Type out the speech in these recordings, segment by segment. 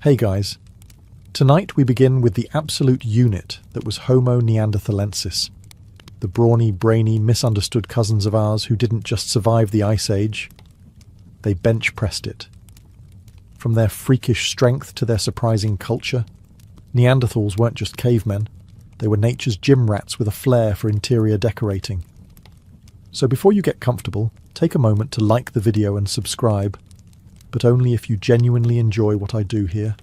Hey guys, tonight we begin with the absolute unit that was Homo neanderthalensis, the brawny, brainy, misunderstood cousins of ours who didn't just survive the Ice Age, they bench-pressed it. From their freakish strength to their surprising culture, Neanderthals weren't just cavemen, they were nature's gym rats with a flair for interior decorating. So before you get comfortable, take a moment to like the video and subscribe, but only if you genuinely enjoy what I do here.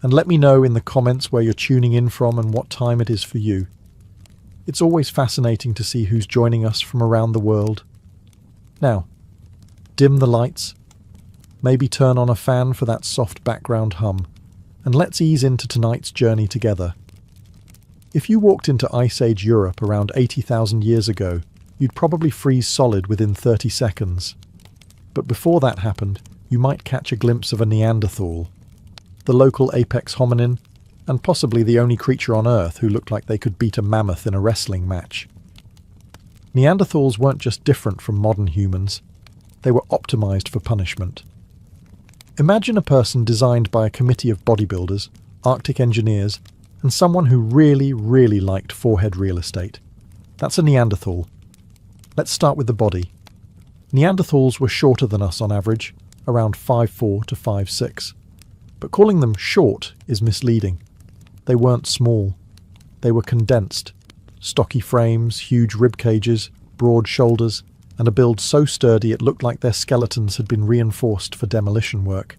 And let me know in the comments where you're tuning in from and what time it is for you. It's always fascinating to see who's joining us from around the world. Now, dim the lights, maybe turn on a fan for that soft background hum, and let's ease into tonight's journey together. If you walked into Ice Age Europe around 80,000 years ago, you'd probably freeze solid within 30 seconds. But before that happened, you might catch a glimpse of a Neanderthal, the local apex hominin, and possibly the only creature on Earth who looked like they could beat a mammoth in a wrestling match. Neanderthals weren't just different from modern humans, they were optimized for punishment. Imagine a person designed by a committee of bodybuilders, Arctic engineers, and someone who really liked forehead real estate. That's a Neanderthal. Let's start with the body. Neanderthals were shorter than us on average, around 5'4" to 5'6". But calling them short is misleading. They weren't small. They were condensed. Stocky frames, huge rib cages, broad shoulders, and a build so sturdy it looked like their skeletons had been reinforced for demolition work.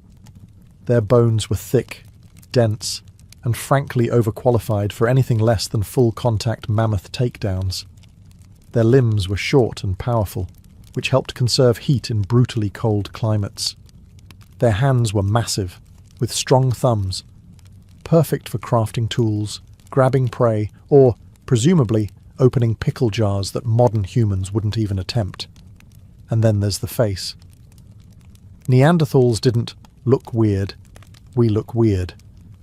Their bones were thick, dense, and frankly overqualified for anything less than full-contact mammoth takedowns. Their limbs were short and powerful, which helped conserve heat in brutally cold climates. Their hands were massive, with strong thumbs, perfect for crafting tools, grabbing prey, or, presumably, opening pickle jars that modern humans wouldn't even attempt. And then there's the face. Neanderthals didn't look weird. We look weird.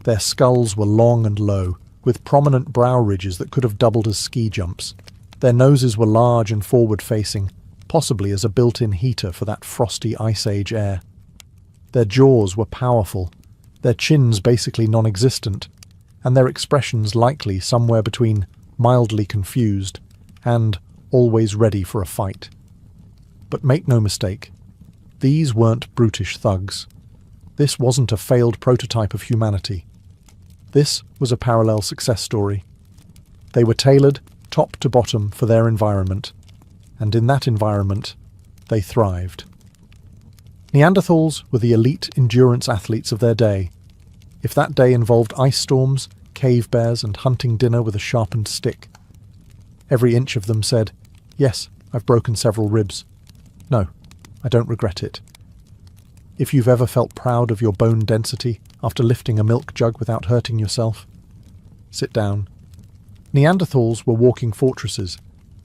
Their skulls were long and low, with prominent brow ridges that could have doubled as ski jumps. Their noses were large and forward-facing, possibly as a built-in heater for that frosty Ice Age air. Their jaws were powerful, their chins basically non-existent, and their expressions likely somewhere between mildly confused and always ready for a fight. But make no mistake, these weren't brutish thugs. This wasn't a failed prototype of humanity. This was a parallel success story. They were tailored, top to bottom, for their environment, and in that environment, they thrived. Neanderthals were the elite endurance athletes of their day. If that day involved ice storms, cave bears, and hunting dinner with a sharpened stick, every inch of them said, "Yes, I've broken several ribs. No, I don't regret it." If you've ever felt proud of your bone density after lifting a milk jug without hurting yourself, sit down. Neanderthals were walking fortresses.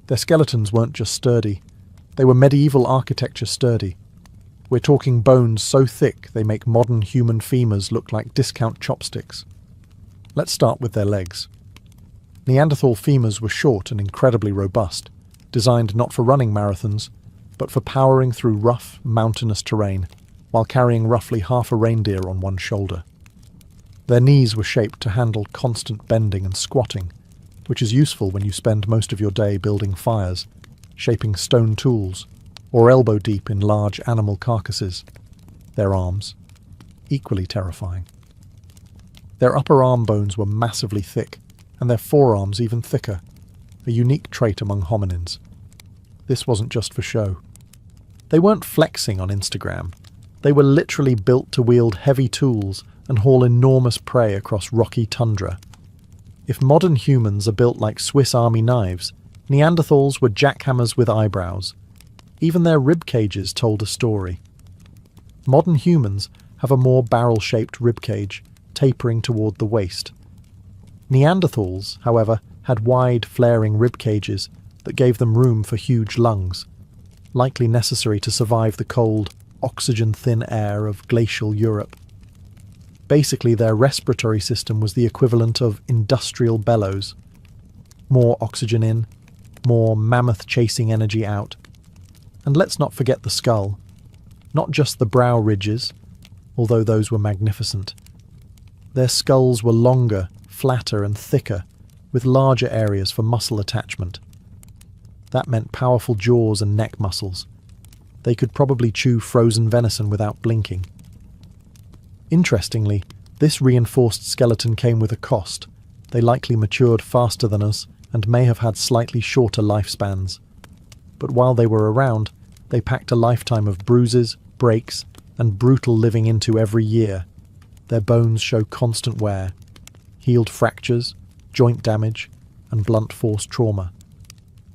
Their skeletons weren't just sturdy, they were medieval architecture sturdy. We're talking bones so thick they make modern human femurs look like discount chopsticks. Let's start with their legs. Neanderthal femurs were short and incredibly robust, designed not for running marathons, but for powering through rough, mountainous terrain, while carrying roughly half a reindeer on one shoulder. Their knees were shaped to handle constant bending and squatting, which is useful when you spend most of your day building fires, shaping stone tools, or elbow-deep in large animal carcasses. Their arms, equally terrifying. Their upper arm bones were massively thick, and their forearms even thicker, a unique trait among hominins. This wasn't just for show. They weren't flexing on Instagram. They were literally built to wield heavy tools and haul enormous prey across rocky tundra. If modern humans are built like Swiss Army knives, Neanderthals were jackhammers with eyebrows. Even their rib cages told a story. Modern humans have a more barrel-shaped rib cage, tapering toward the waist. Neanderthals, however, had wide, flaring rib cages that gave them room for huge lungs, likely necessary to survive the cold, oxygen-thin air of glacial Europe. Basically, their respiratory system was the equivalent of industrial bellows. More oxygen in, more mammoth-chasing energy out. And let's not forget the skull. Not just the brow ridges, although those were magnificent. Their skulls were longer, flatter and thicker, with larger areas for muscle attachment. That meant powerful jaws and neck muscles. They could probably chew frozen venison without blinking. Interestingly, this reinforced skeleton came with a cost. They likely matured faster than us and may have had slightly shorter lifespans. But while they were around, they packed a lifetime of bruises, breaks, and brutal living into every year. Their bones show constant wear, healed fractures, joint damage, and blunt force trauma.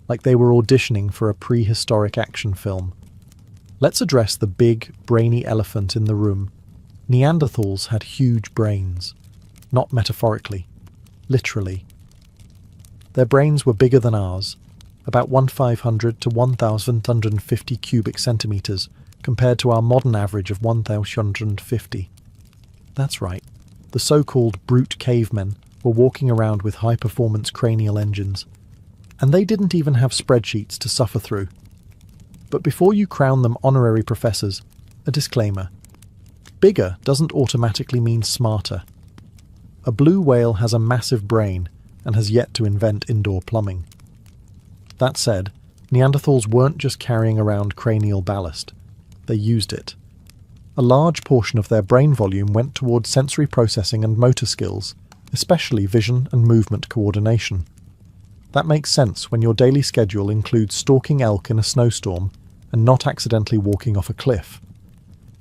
Like they were auditioning for a prehistoric action film. Let's address the big, brainy elephant in the room. Neanderthals had huge brains. Not metaphorically, literally. Their brains were bigger than ours, about 1,500 to 1,150 cubic centimeters, compared to our modern average of 1,150. That's right, the so-called brute cavemen were walking around with high-performance cranial engines. And they didn't even have spreadsheets to suffer through. But before you crown them honorary professors, a disclaimer. Bigger doesn't automatically mean smarter. A blue whale has a massive brain and has yet to invent indoor plumbing. That said, Neanderthals weren't just carrying around cranial ballast. They used it. A large portion of their brain volume went towards sensory processing and motor skills, especially vision and movement coordination. That makes sense when your daily schedule includes stalking elk in a snowstorm and not accidentally walking off a cliff.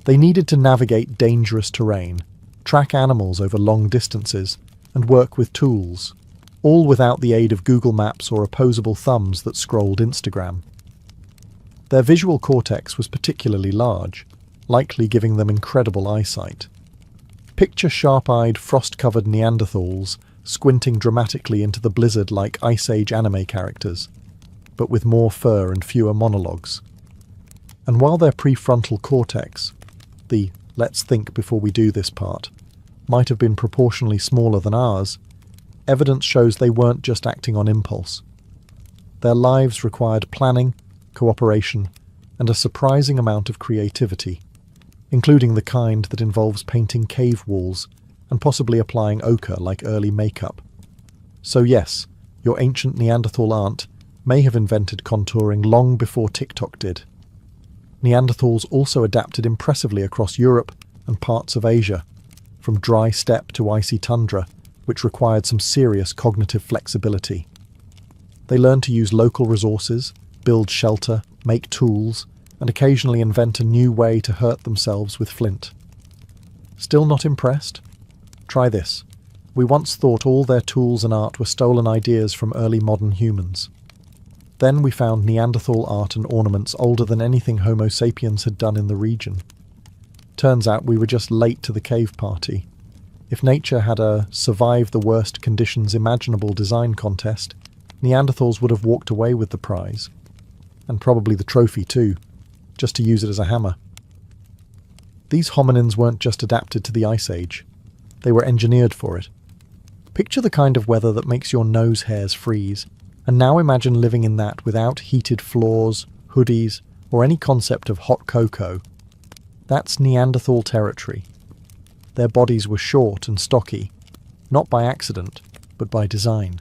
They needed to navigate dangerous terrain, track animals over long distances, and work with tools, all without the aid of Google Maps or opposable thumbs that scrolled Instagram. Their visual cortex was particularly large, likely giving them incredible eyesight. Picture sharp-eyed, frost-covered Neanderthals squinting dramatically into the blizzard like Ice Age anime characters, but with more fur and fewer monologues. And while their prefrontal cortex, the "let's think before we do this" part, might have been proportionally smaller than ours, evidence shows they weren't just acting on impulse. Their lives required planning, cooperation, and a surprising amount of creativity, including the kind that involves painting cave walls and possibly applying ochre like early makeup. So yes, your ancient Neanderthal aunt may have invented contouring long before TikTok did. Neanderthals also adapted impressively across Europe and parts of Asia, from dry steppe to icy tundra, which required some serious cognitive flexibility. They learned to use local resources, build shelter, make tools, and occasionally invent a new way to hurt themselves with flint. Still not impressed? Try this. We once thought all their tools and art were stolen ideas from early modern humans. Then we found Neanderthal art and ornaments older than anything Homo sapiens had done in the region. Turns out we were just late to the cave party. If nature had a survive the worst conditions imaginable design contest, Neanderthals would have walked away with the prize. And probably the trophy too, just to use it as a hammer. These hominins weren't just adapted to the Ice Age. They were engineered for it. Picture the kind of weather that makes your nose hairs freeze, and now imagine living in that without heated floors, hoodies, or any concept of hot cocoa. That's Neanderthal territory. Their bodies were short and stocky, not by accident, but by design.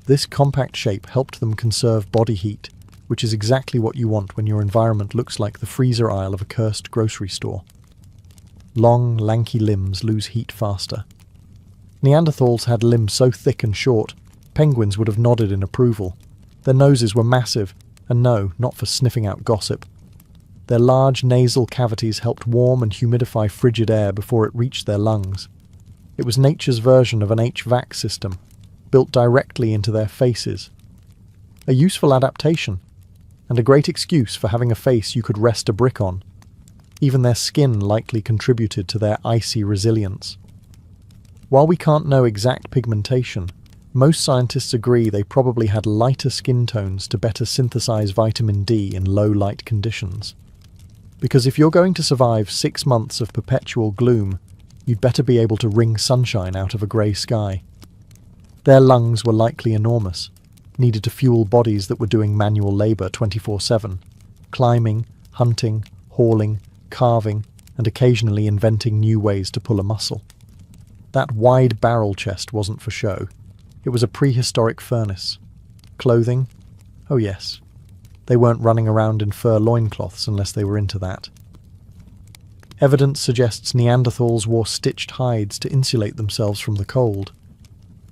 This compact shape helped them conserve body heat, which is exactly what you want when your environment looks like the freezer aisle of a cursed grocery store. Long, lanky limbs lose heat faster. Neanderthals had limbs so thick and short, penguins would have nodded in approval. Their noses were massive, and no, not for sniffing out gossip. Their large nasal cavities helped warm and humidify frigid air before it reached their lungs. It was nature's version of an HVAC system, built directly into their faces. A useful adaptation, and a great excuse for having a face you could rest a brick on. Even their skin likely contributed to their icy resilience. While we can't know exact pigmentation, most scientists agree they probably had lighter skin tones to better synthesize vitamin D in low light conditions. Because if you're going to survive 6 months of perpetual gloom, you'd better be able to wring sunshine out of a grey sky. Their lungs were likely enormous, needed to fuel bodies that were doing manual labour 24/7, climbing, hunting, hauling, carving, and occasionally inventing new ways to pull a muscle. That wide barrel chest wasn't for show. It was a prehistoric furnace. Clothing? Oh yes. They weren't running around in fur loincloths unless they were into that. Evidence suggests Neanderthals wore stitched hides to insulate themselves from the cold.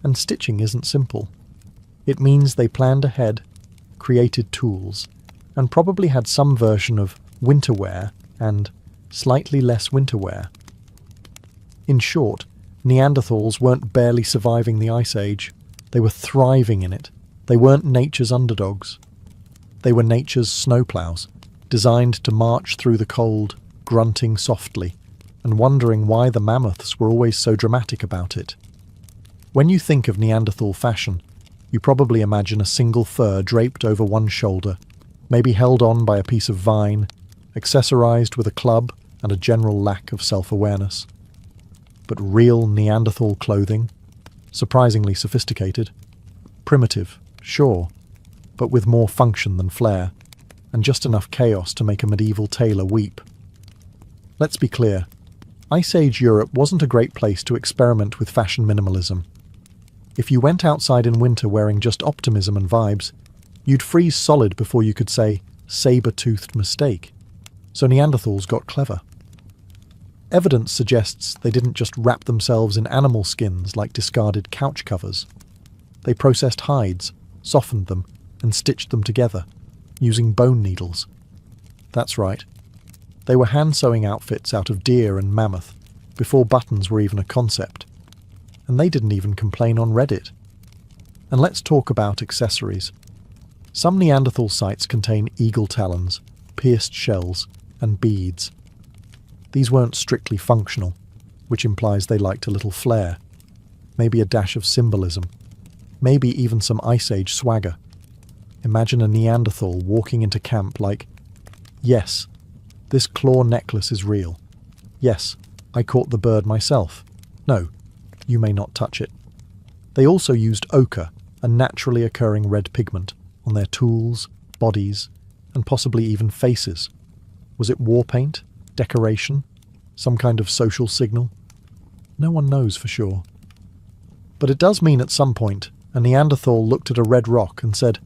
And stitching isn't simple. It means they planned ahead, created tools, and probably had some version of winter wear and slightly less winter wear. In short, Neanderthals weren't barely surviving the Ice Age. They were thriving in it. They weren't nature's underdogs. They were nature's snowplows, designed to march through the cold, grunting softly, and wondering why the mammoths were always so dramatic about it. When you think of Neanderthal fashion, you probably imagine a single fur draped over one shoulder, maybe held on by a piece of vine, accessorized with a club and a general lack of self-awareness. But real Neanderthal clothing? Surprisingly sophisticated. Primitive, sure, but with more function than flair, and just enough chaos to make a medieval tailor weep. Let's be clear, Ice Age Europe wasn't a great place to experiment with fashion minimalism. If you went outside in winter wearing just optimism and vibes, you'd freeze solid before you could say, saber-toothed mistake. So Neanderthals got clever. Evidence suggests they didn't just wrap themselves in animal skins like discarded couch covers. They processed hides, softened them, and stitched them together, using bone needles. That's right. They were hand-sewing outfits out of deer and mammoth, before buttons were even a concept. And they didn't even complain on Reddit. And let's talk about accessories. Some Neanderthal sites contain eagle talons, pierced shells, and beads. These weren't strictly functional, which implies they liked a little flair, maybe a dash of symbolism, maybe even some Ice Age swagger. Imagine a Neanderthal walking into camp like, yes, this claw necklace is real. Yes, I caught the bird myself. No, you may not touch it. They also used ochre, a naturally occurring red pigment, on their tools, bodies, and possibly even faces. Was it war paint? Decoration? Some kind of social signal? No one knows for sure. But it does mean at some point, a Neanderthal looked at a red rock and said,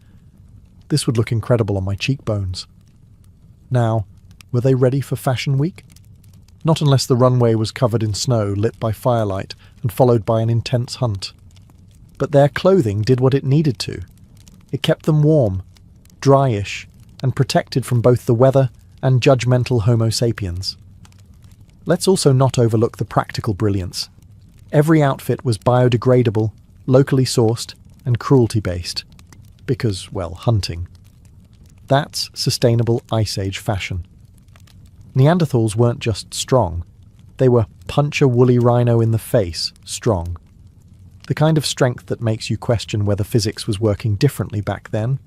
"This would look incredible on my cheekbones." Now, were they ready for Fashion Week? Not unless the runway was covered in snow lit by firelight and followed by an intense hunt. But their clothing did what it needed to. It kept them warm, dryish, and protected from both the weather and judgmental Homo sapiens. Let's also not overlook the practical brilliance. Every outfit was biodegradable, locally sourced, and cruelty-based. Because, well, hunting. That's sustainable Ice Age fashion. Neanderthals weren't just strong. They were punch a woolly rhino in the face strong. The kind of strength that makes you question whether physics was working differently back then,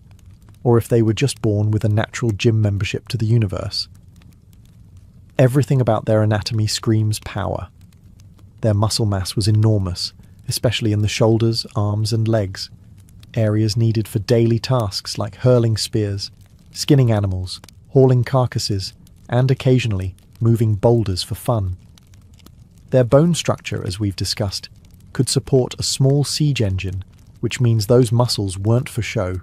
or if they were just born with a natural gym membership to the universe. Everything about their anatomy screams power. Their muscle mass was enormous, especially in the shoulders, arms, and legs, areas needed for daily tasks like hurling spears, skinning animals, hauling carcasses, and occasionally moving boulders for fun. Their bone structure, as we've discussed, could support a small siege engine, which means those muscles weren't for show.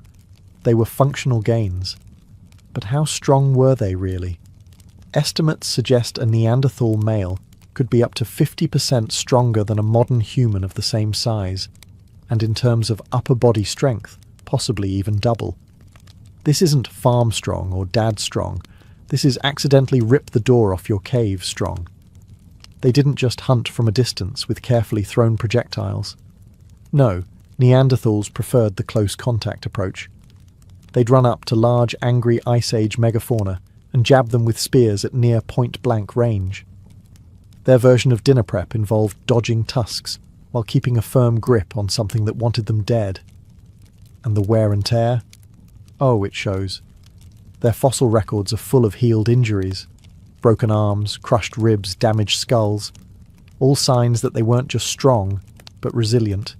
They were functional gains. But how strong were they really? Estimates suggest a Neanderthal male could be up to 50% stronger than a modern human of the same size, and in terms of upper body strength, possibly even double. This isn't farm strong or dad strong. This is accidentally rip the door off your cave strong. They didn't just hunt from a distance with carefully thrown projectiles. No, Neanderthals preferred the close contact approach. They'd run up to large, angry Ice Age megafauna and jab them with spears at near point-blank range. Their version of dinner prep involved dodging tusks while keeping a firm grip on something that wanted them dead. And the wear and tear? Oh, it shows. Their fossil records are full of healed injuries. Broken arms, crushed ribs, damaged skulls. All signs that they weren't just strong, but resilient.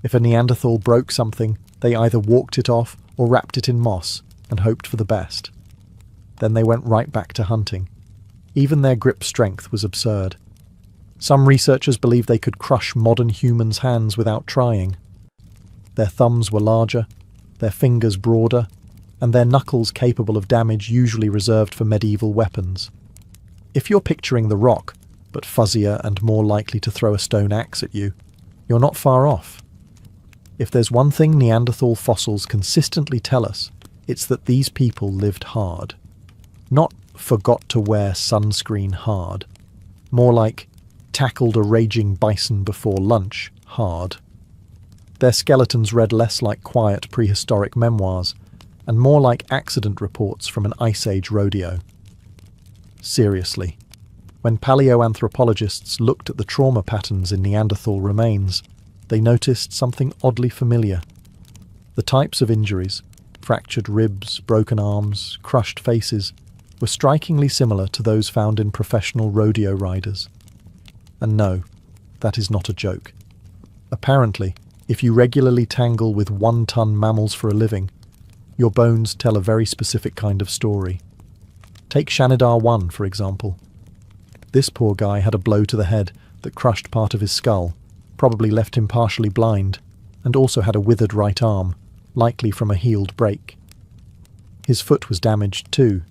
If a Neanderthal broke something, they either walked it off or wrapped it in moss and hoped for the best. Then they went right back to hunting. Even their grip strength was absurd. Some researchers believe they could crush modern humans' hands without trying. Their thumbs were larger, their fingers broader, and their knuckles capable of damage usually reserved for medieval weapons. If you're picturing the Rock, but fuzzier and more likely to throw a stone axe at you, you're not far off. If there's one thing Neanderthal fossils consistently tell us, it's that these people lived hard. Not forgot to wear sunscreen hard. More like tackled a raging bison before lunch hard. Their skeletons read less like quiet prehistoric memoirs and more like accident reports from an Ice Age rodeo. Seriously, when paleoanthropologists looked at the trauma patterns in Neanderthal remains, they noticed something oddly familiar. The types of injuries, fractured ribs, broken arms, crushed faces, were strikingly similar to those found in professional rodeo riders. And no, that is not a joke. Apparently, if you regularly tangle with one-ton mammals for a living, your bones tell a very specific kind of story. Take Shanidar 1, for example. This poor guy had a blow to the head that crushed part of his skull, probably left him partially blind, and also had a withered right arm, likely from a healed break. His foot was damaged too.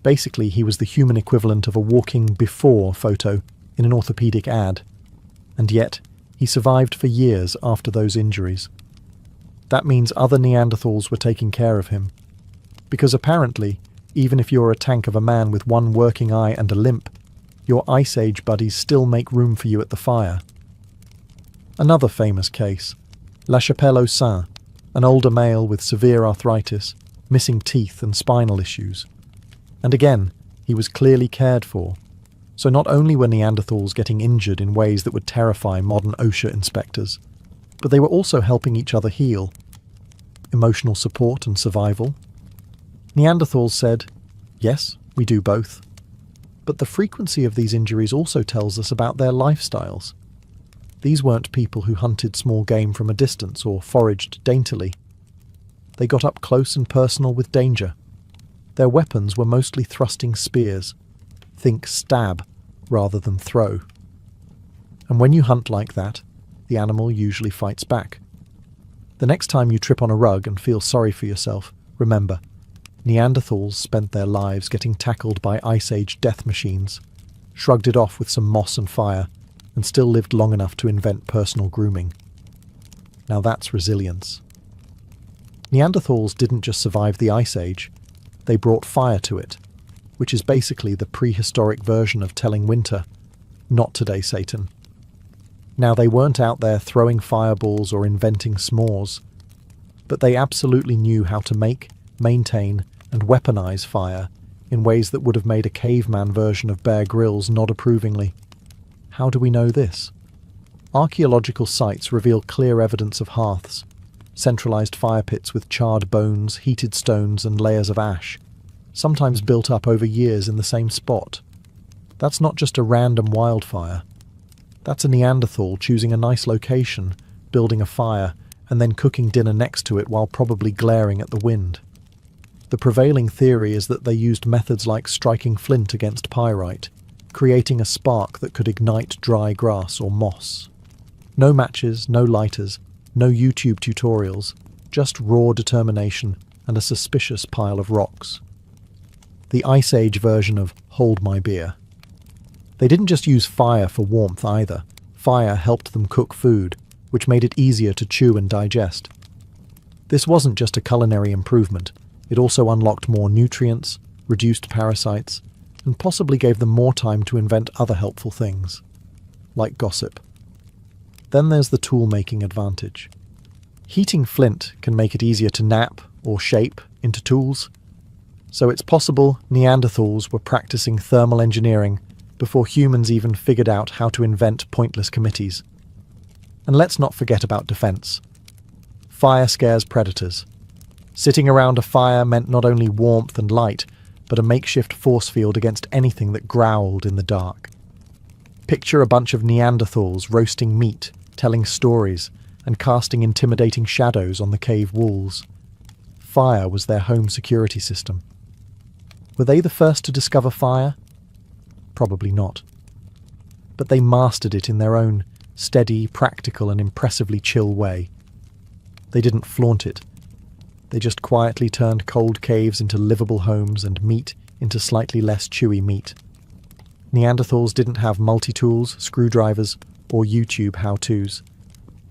Basically, he was the human equivalent of a walking before photo in an orthopedic ad, and yet he survived for years after those injuries. That means other Neanderthals were taking care of him, because apparently, even if you're a tank of a man with one working eye and a limp, your Ice Age buddies still make room for you at the fire. Another famous case, La Chapelle au Sein, an older male with severe arthritis, missing teeth and spinal issues. And again, he was clearly cared for. So not only were Neanderthals getting injured in ways that would terrify modern OSHA inspectors, but they were also helping each other heal. Emotional support and survival. Neanderthals said, yes, we do both. But the frequency of these injuries also tells us about their lifestyles. These weren't people who hunted small game from a distance or foraged daintily. They got up close and personal with danger. Their weapons were mostly thrusting spears. Think stab rather than throw. And when you hunt like that, the animal usually fights back. The next time you trip on a rug and feel sorry for yourself, remember, Neanderthals spent their lives getting tackled by Ice Age death machines, shrugged it off with some moss and fire, and still lived long enough to invent personal grooming. Now that's resilience. Neanderthals didn't just survive the Ice Age, they brought fire to it, which is basically the prehistoric version of telling winter, not today, Satan. Now, they weren't out there throwing fireballs or inventing s'mores, but they absolutely knew how to make, maintain, and weaponize fire in ways that would have made a caveman version of Bear Grylls nod approvingly. How do we know this? Archaeological sites reveal clear evidence of hearths, centralized fire pits with charred bones, heated stones, and layers of ash, sometimes built up over years in the same spot. That's not just a random wildfire. That's a Neanderthal choosing a nice location, building a fire, and then cooking dinner next to it while probably glaring at the wind. The prevailing theory is that they used methods like striking flint against pyrite, creating a spark that could ignite dry grass or moss. No matches, no lighters, no YouTube tutorials, just raw determination and a suspicious pile of rocks. The Ice Age version of hold my beer. They didn't just use fire for warmth either. Fire helped them cook food, which made it easier to chew and digest. This wasn't just a culinary improvement, it also unlocked more nutrients, reduced parasites, and possibly gave them more time to invent other helpful things, like gossip. Then there's the tool-making advantage. Heating flint can make it easier to nap or shape into tools, so it's possible Neanderthals were practicing thermal engineering before humans even figured out how to invent pointless committees. And let's not forget about defense. Fire scares predators. Sitting around a fire meant not only warmth and light, but a makeshift force field against anything that growled in the dark. Picture a bunch of Neanderthals roasting meat, telling stories, and casting intimidating shadows on the cave walls. Fire was their home security system. Were they the first to discover fire? Probably not. But they mastered it in their own steady, practical, and impressively chill way. They didn't flaunt it. They just quietly turned cold caves into livable homes and meat into slightly less chewy meat. Neanderthals didn't have multi-tools, screwdrivers, or YouTube how-tos,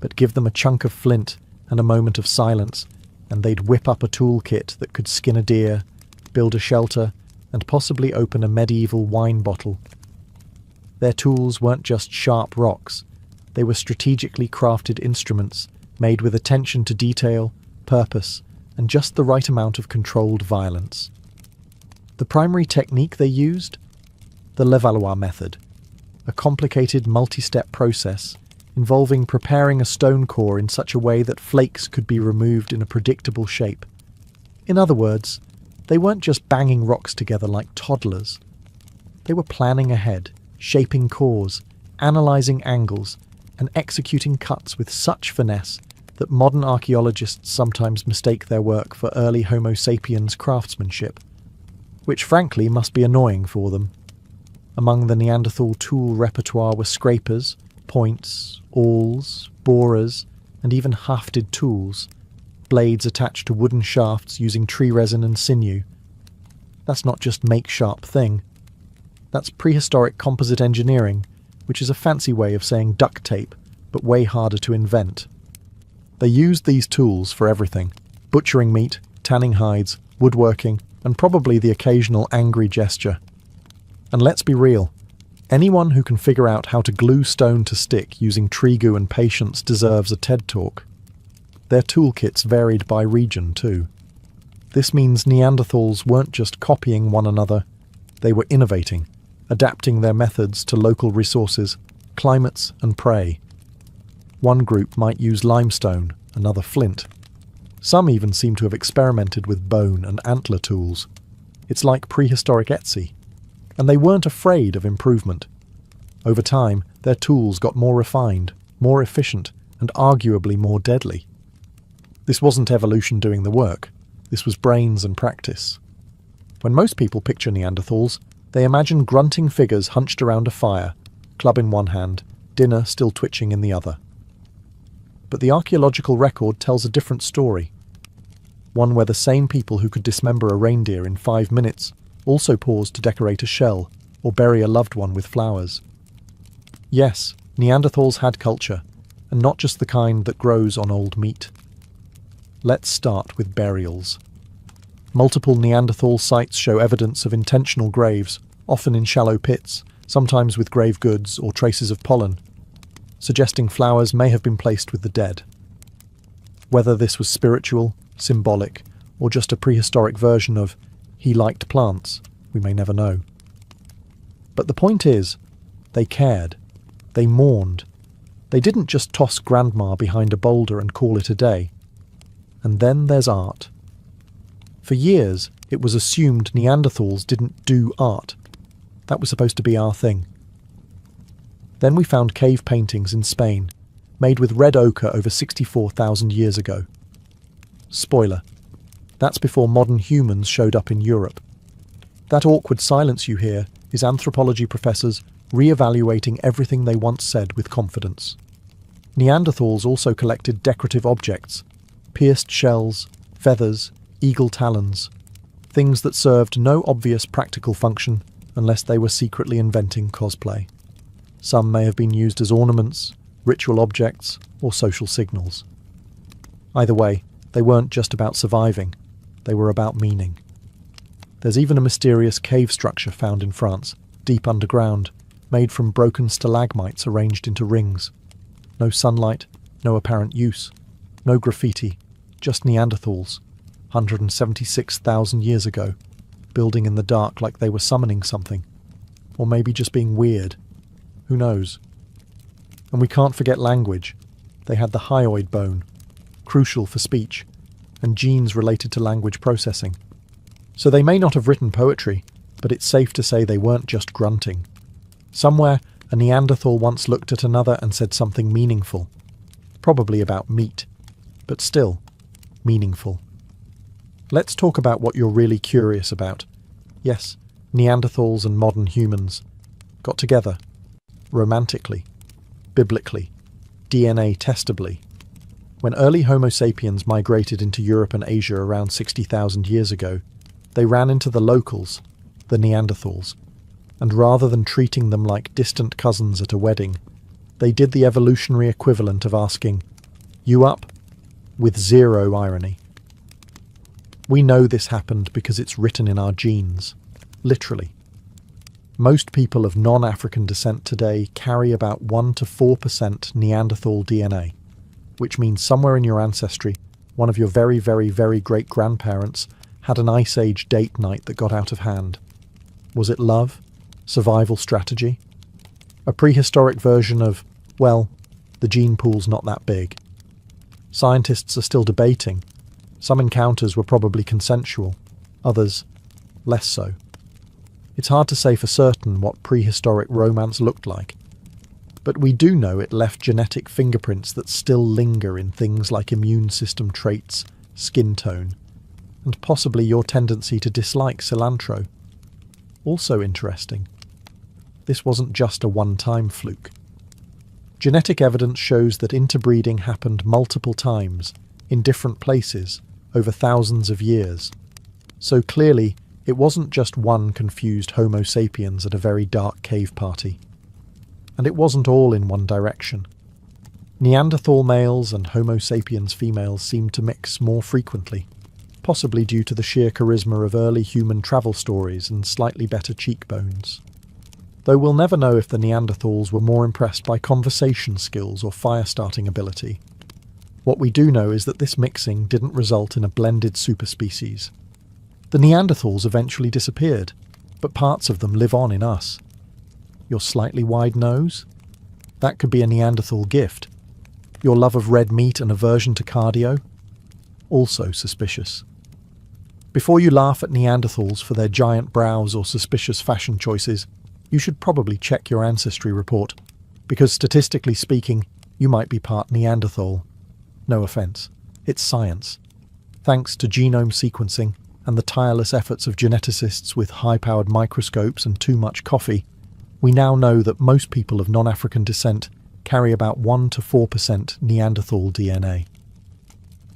but give them a chunk of flint and a moment of silence, and they'd whip up a toolkit that could skin a deer, build a shelter, and possibly open a medieval wine bottle. Their tools weren't just sharp rocks, they were strategically crafted instruments made with attention to detail, purpose, and just the right amount of controlled violence. The primary technique they used? The Levallois method, a complicated multi-step process involving preparing a stone core in such a way that flakes could be removed in a predictable shape. In other words, they weren't just banging rocks together like toddlers. They were planning ahead, shaping cores, analysing angles, and executing cuts with such finesse that modern archaeologists sometimes mistake their work for early Homo sapiens craftsmanship, which frankly must be annoying for them. Among the Neanderthal tool repertoire were scrapers, points, awls, borers, and even hafted tools, blades attached to wooden shafts using tree resin and sinew. That's not just make-sharp thing. That's prehistoric composite engineering, which is a fancy way of saying duct tape, but way harder to invent. They used these tools for everything: butchering meat, tanning hides, woodworking, and probably the occasional angry gesture. And let's be real, anyone who can figure out how to glue stone to stick using tree goo and patience deserves a TED Talk. Their toolkits varied by region too. This means Neanderthals weren't just copying one another, they were innovating, adapting their methods to local resources, climates, and prey. One group might use limestone, another flint. Some even seem to have experimented with bone and antler tools. It's like prehistoric Etsy. And they weren't afraid of improvement. Over time, their tools got more refined, more efficient, and arguably more deadly. This wasn't evolution doing the work. This was brains and practice. When most people picture Neanderthals, they imagine grunting figures hunched around a fire, club in one hand, dinner still twitching in the other. But the archaeological record tells a different story. One where the same people who could dismember a reindeer in 5 minutes also paused to decorate a shell or bury a loved one with flowers. Yes, Neanderthals had culture, and not just the kind that grows on old meat. Let's start with burials. Multiple Neanderthal sites show evidence of intentional graves, often in shallow pits, sometimes with grave goods or traces of pollen, suggesting flowers may have been placed with the dead. Whether this was spiritual, symbolic, or just a prehistoric version of "he liked plants," we may never know. But the point is, they cared. They mourned. They didn't just toss grandma behind a boulder and call it a day. And then there's art. For years, it was assumed Neanderthals didn't do art. That was supposed to be our thing. Then we found cave paintings in Spain, made with red ochre over 64,000 years ago. Spoiler. That's before modern humans showed up in Europe. That awkward silence you hear is anthropology professors re-evaluating everything they once said with confidence. Neanderthals also collected decorative objects, pierced shells, feathers, eagle talons, things that served no obvious practical function unless they were secretly inventing cosplay. Some may have been used as ornaments, ritual objects, or social signals. Either way, they weren't just about surviving, they were about meaning. There's even a mysterious cave structure found in France, deep underground, made from broken stalagmites arranged into rings. No sunlight, no apparent use, no graffiti, just Neanderthals, 176,000 years ago, building in the dark like they were summoning something. Or maybe just being weird. Who knows? And we can't forget language. They had the hyoid bone, crucial for speech, and genes related to language processing. So they may not have written poetry, but it's safe to say they weren't just grunting. Somewhere, a Neanderthal once looked at another and said something meaningful. Probably about meat, but still, meaningful. Let's talk about what you're really curious about. Yes, Neanderthals and modern humans. got together, romantically, biblically, DNA testably. When early Homo sapiens migrated into Europe and Asia around 60,000 years ago, they ran into the locals, the Neanderthals, and rather than treating them like distant cousins at a wedding, they did the evolutionary equivalent of asking, "You up?" with zero irony. We know this happened because it's written in our genes, literally. Most people of non-African descent today carry about 1 to 4% Neanderthal DNA, which means somewhere in your ancestry, one of your very, very, very great-grandparents had an Ice Age date night that got out of hand. Was it love? Survival strategy? A prehistoric version of, well, the gene pool's not that big. Scientists are still debating. Some encounters were probably consensual, others less so. It's hard to say for certain what prehistoric romance looked like, but we do know it left genetic fingerprints that still linger in things like immune system traits, skin tone, and possibly your tendency to dislike cilantro. Also interesting, this wasn't just a one-time fluke. Genetic evidence shows that interbreeding happened multiple times, in different places, over thousands of years. So clearly, it wasn't just one confused Homo sapiens at a very dark cave party. And it wasn't all in one direction. Neanderthal males and Homo sapiens females seemed to mix more frequently, possibly due to the sheer charisma of early human travel stories and slightly better cheekbones. Though we'll never know if the Neanderthals were more impressed by conversation skills or fire-starting ability. What we do know is that this mixing didn't result in a blended superspecies. The Neanderthals eventually disappeared, but parts of them live on in us. Your slightly wide nose? That could be a Neanderthal gift. Your love of red meat and aversion to cardio? Also suspicious. Before you laugh at Neanderthals for their giant brows or suspicious fashion choices, you should probably check your ancestry report, because statistically speaking, you might be part Neanderthal. No offence, it's science. Thanks to genome sequencing and the tireless efforts of geneticists with high-powered microscopes and too much coffee, we now know that most people of non-African descent carry about 1 to 4% Neanderthal DNA.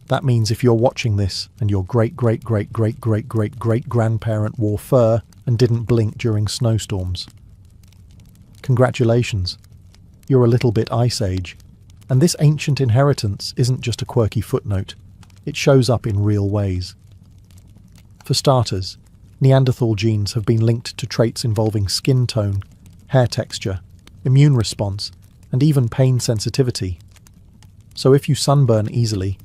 That means if you're watching this and your great-great-great-great-great-great-great-grandparent wore fur and didn't blink during snowstorms, congratulations, you're a little bit Ice Age, and this ancient inheritance isn't just a quirky footnote, it shows up in real ways. For starters, Neanderthal genes have been linked to traits involving skin tone, hair texture, immune response, and even pain sensitivity. So if you sunburn easily,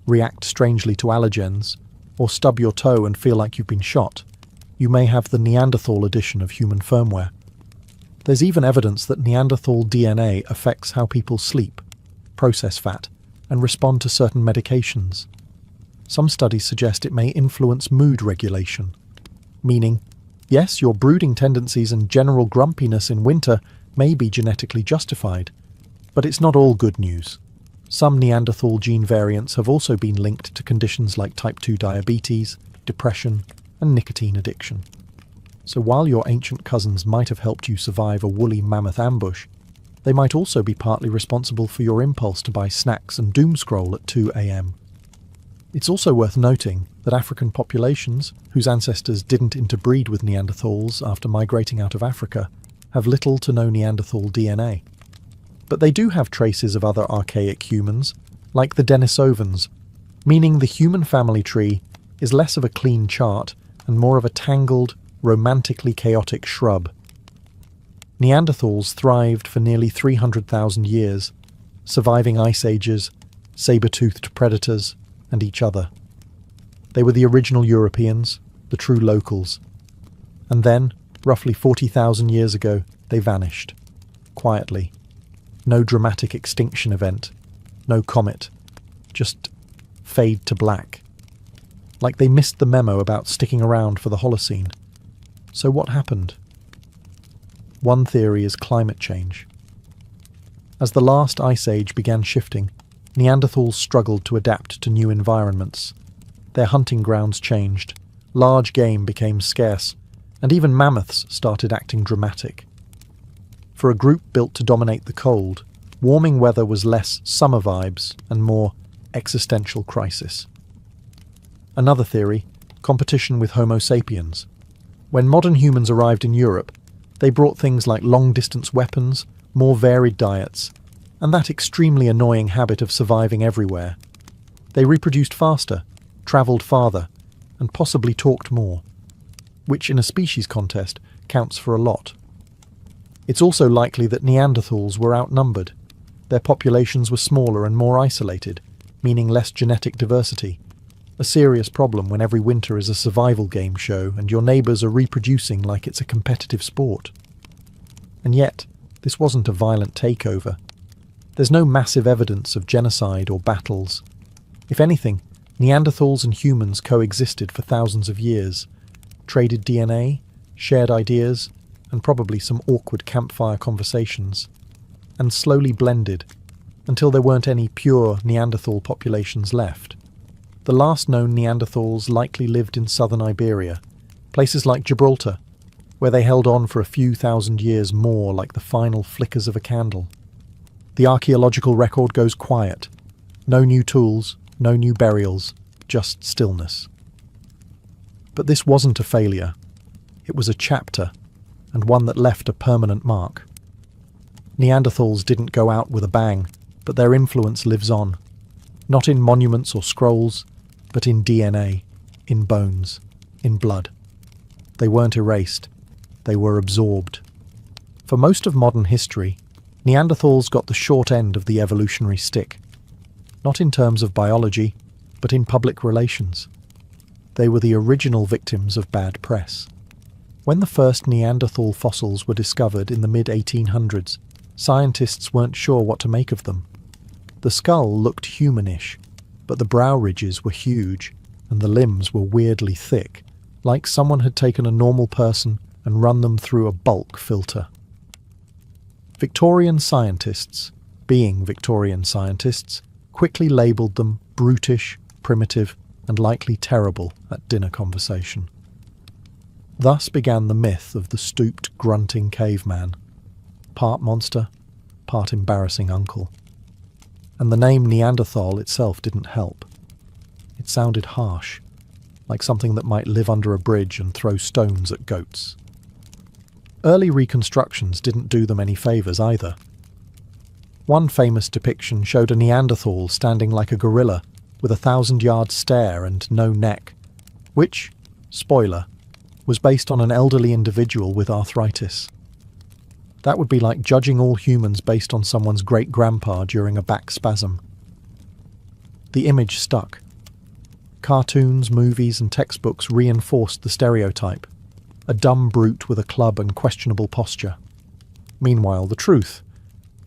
react strangely to allergens, or stub your toe and feel like you've been shot, you may have the Neanderthal edition of human firmware. There's even evidence that Neanderthal DNA affects how people sleep, process fat, and respond to certain medications. Some studies suggest it may influence mood regulation, meaning, yes, your brooding tendencies and general grumpiness in winter may be genetically justified, but it's not all good news. Some Neanderthal gene variants have also been linked to conditions like type 2 diabetes, depression, and nicotine addiction. So while your ancient cousins might have helped you survive a woolly mammoth ambush, they might also be partly responsible for your impulse to buy snacks and doomscroll at 2 a.m. It's also worth noting that African populations, whose ancestors didn't interbreed with Neanderthals after migrating out of Africa, have little to no Neanderthal DNA. But they do have traces of other archaic humans, like the Denisovans, meaning the human family tree is less of a clean chart and more of a tangled, romantically chaotic shrub. Neanderthals thrived for nearly 300,000 years, surviving ice ages, saber-toothed predators, and each other. They were the original Europeans, the true locals. And then, roughly 40,000 years ago, they vanished. Quietly. No dramatic extinction event. No comet. Just fade to black. Like they missed the memo about sticking around for the Holocene. So what happened? One theory is climate change. As the last ice age began shifting, Neanderthals struggled to adapt to new environments. Their hunting grounds changed, large game became scarce, and even mammoths started acting dramatic. For a group built to dominate the cold, warming weather was less summer vibes and more existential crisis. Another theory, competition with Homo sapiens. When modern humans arrived in Europe, they brought things like long-distance weapons, more varied diets, and that extremely annoying habit of surviving everywhere. They reproduced faster, travelled farther, and possibly talked more, which in a species contest counts for a lot. It's also likely that Neanderthals were outnumbered. Their populations were smaller and more isolated, meaning less genetic diversity. A serious problem when every winter is a survival game show and your neighbours are reproducing like it's a competitive sport. And yet, this wasn't a violent takeover. There's no massive evidence of genocide or battles. If anything, Neanderthals and humans coexisted for thousands of years, traded DNA, shared ideas, and probably some awkward campfire conversations, and slowly blended until there weren't any pure Neanderthal populations left. The last known Neanderthals likely lived in southern Iberia, places like Gibraltar, where they held on for a few thousand years more like the final flickers of a candle. The archaeological record goes quiet. No new tools, no new burials, just stillness. But this wasn't a failure. It was a chapter, and one that left a permanent mark. Neanderthals didn't go out with a bang, but their influence lives on. Not in monuments or scrolls, but in DNA, in bones, in blood. They weren't erased. They were absorbed. For most of modern history, Neanderthals got the short end of the evolutionary stick. Not in terms of biology, but in public relations. They were the original victims of bad press. When the first Neanderthal fossils were discovered in the mid-1800s, scientists weren't sure what to make of them. The skull looked humanish, but the brow ridges were huge, and the limbs were weirdly thick, like someone had taken a normal person and run them through a bulk filter. Victorian scientists, being Victorian scientists, quickly labelled them brutish, primitive, and likely terrible at dinner conversation. Thus began the myth of the stooped, grunting caveman, part monster, part embarrassing uncle. And the name Neanderthal itself didn't help. It sounded harsh, like something that might live under a bridge and throw stones at goats. Early reconstructions didn't do them any favours either. One famous depiction showed a Neanderthal standing like a gorilla, with a 1,000-yard stare and no neck, which, spoiler, was based on an elderly individual with arthritis. That would be like judging all humans based on someone's great-grandpa during a back spasm. The image stuck. Cartoons, movies, and textbooks reinforced the stereotype. A dumb brute with a club and questionable posture. Meanwhile, the truth,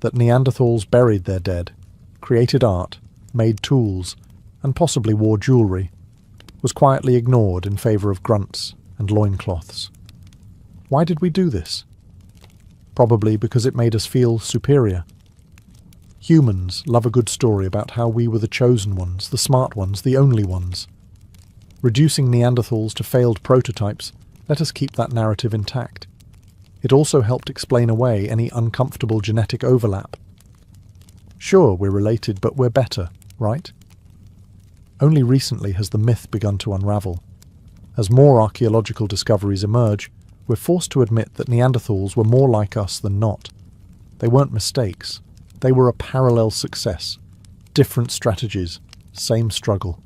that Neanderthals buried their dead, created art, made tools, and possibly wore jewellery, was quietly ignored in favour of grunts and loincloths. Why did we do this? Probably because it made us feel superior. Humans love a good story about how we were the chosen ones, the smart ones, the only ones. Reducing Neanderthals to failed prototypes let us keep that narrative intact. It also helped explain away any uncomfortable genetic overlap. Sure, we're related, but we're better, right? Only recently has the myth begun to unravel. As more archaeological discoveries emerge, we're forced to admit that Neanderthals were more like us than not. They weren't mistakes. They were a parallel success. Different strategies, same struggle.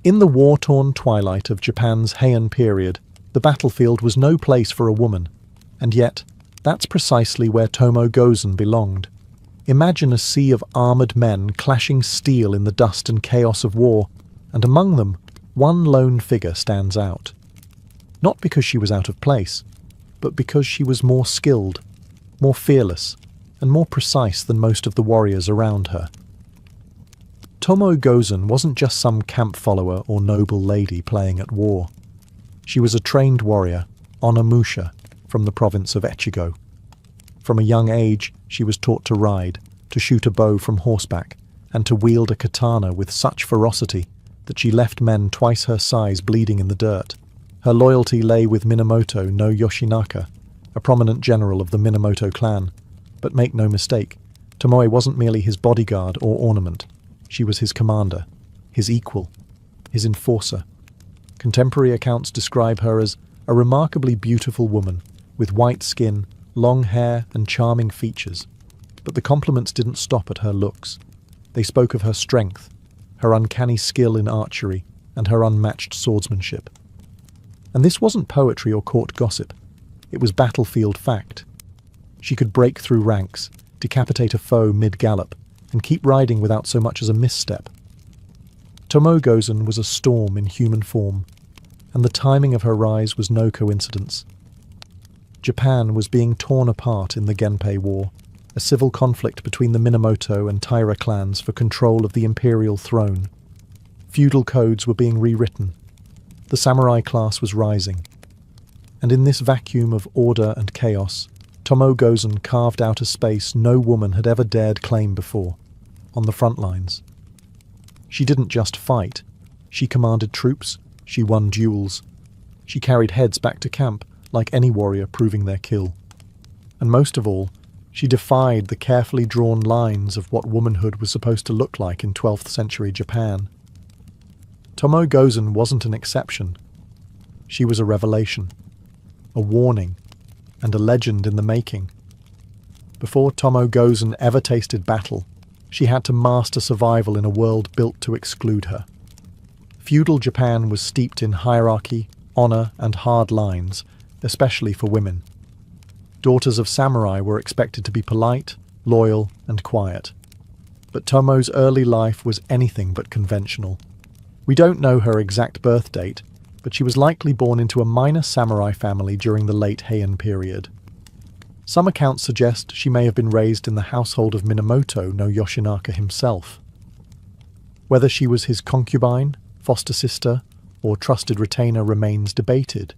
In the war-torn twilight of Japan's Heian period, the battlefield was no place for a woman, and yet, that's precisely where Tomo Gozen belonged. Imagine a sea of armoured men clashing steel in the dust and chaos of war, and among them, one lone figure stands out. Not because she was out of place, but because she was more skilled, more fearless, and more precise than most of the warriors around her. Tomo Gozen wasn't just some camp follower or noble lady playing at war. She was a trained warrior, Onamusha, from the province of Echigo. From a young age, she was taught to ride, to shoot a bow from horseback, and to wield a katana with such ferocity that she left men twice her size bleeding in the dirt. Her loyalty lay with Minamoto no Yoshinaka, a prominent general of the Minamoto clan. But make no mistake, Tomoe wasn't merely his bodyguard or ornament. She was his commander, his equal, his enforcer. Contemporary accounts describe her as a remarkably beautiful woman, with white skin, long hair, and charming features. But the compliments didn't stop at her looks. They spoke of her strength, her uncanny skill in archery, and her unmatched swordsmanship. And this wasn't poetry or court gossip. It was battlefield fact. She could break through ranks, decapitate a foe mid-gallop, and keep riding without so much as a misstep. Tomoe Gozen was a storm in human form, and the timing of her rise was no coincidence. Japan was being torn apart in the Genpei War, a civil conflict between the Minamoto and Taira clans for control of the imperial throne. Feudal codes were being rewritten. The samurai class was rising. And in this vacuum of order and chaos, Tomoe Gozen carved out a space no woman had ever dared claim before, on the front lines. She didn't just fight. She commanded troops. She won duels. She carried heads back to camp, like any warrior proving their kill. And most of all, she defied the carefully drawn lines of what womanhood was supposed to look like in 12th century Japan. Tomoe Gozen wasn't an exception. She was a revelation, a warning, and a legend in the making. Before Tomoe Gozen ever tasted battle, she had to master survival in a world built to exclude her. Feudal Japan was steeped in hierarchy, honor, and hard lines, especially for women. Daughters of samurai were expected to be polite, loyal, and quiet. But Tomoe's early life was anything but conventional. We don't know her exact birth date, but she was likely born into a minor samurai family during the late Heian period. Some accounts suggest she may have been raised in the household of Minamoto no Yoshinaka himself. Whether she was his concubine, foster sister, or trusted retainer remains debated.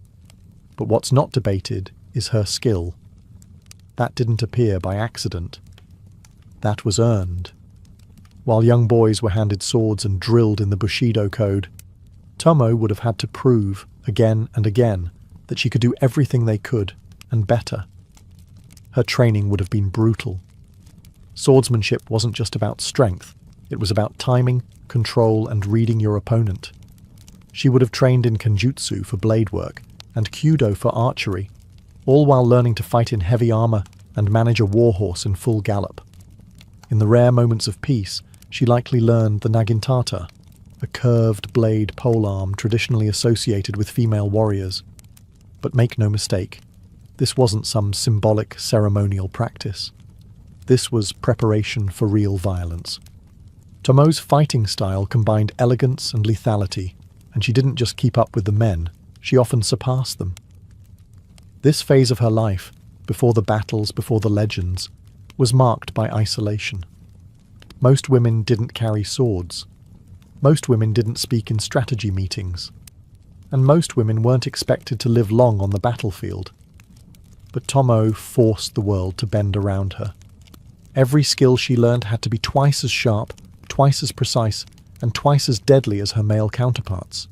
But what's not debated is her skill. That didn't appear by accident. That was earned. While young boys were handed swords and drilled in the Bushido code, Tomoe would have had to prove, again and again, that she could do everything they could, and better. Her training would have been brutal. Swordsmanship wasn't just about strength, it was about timing, control, and reading your opponent. She would have trained in kenjutsu for blade work, and kyudo for archery, all while learning to fight in heavy armor and manage a warhorse in full gallop. In the rare moments of peace, she likely learned the nagintata, a curved blade polearm traditionally associated with female warriors. But make no mistake, this wasn't some symbolic ceremonial practice. This was preparation for real violence. Tomoe's fighting style combined elegance and lethality, and she didn't just keep up with the men, she often surpassed them. This phase of her life, before the battles, before the legends, was marked by isolation. Most women didn't carry swords. Most women didn't speak in strategy meetings. And most women weren't expected to live long on the battlefield. But Tomoe forced the world to bend around her. Every skill she learned had to be twice as sharp, twice as precise, and twice as deadly as her male counterparts.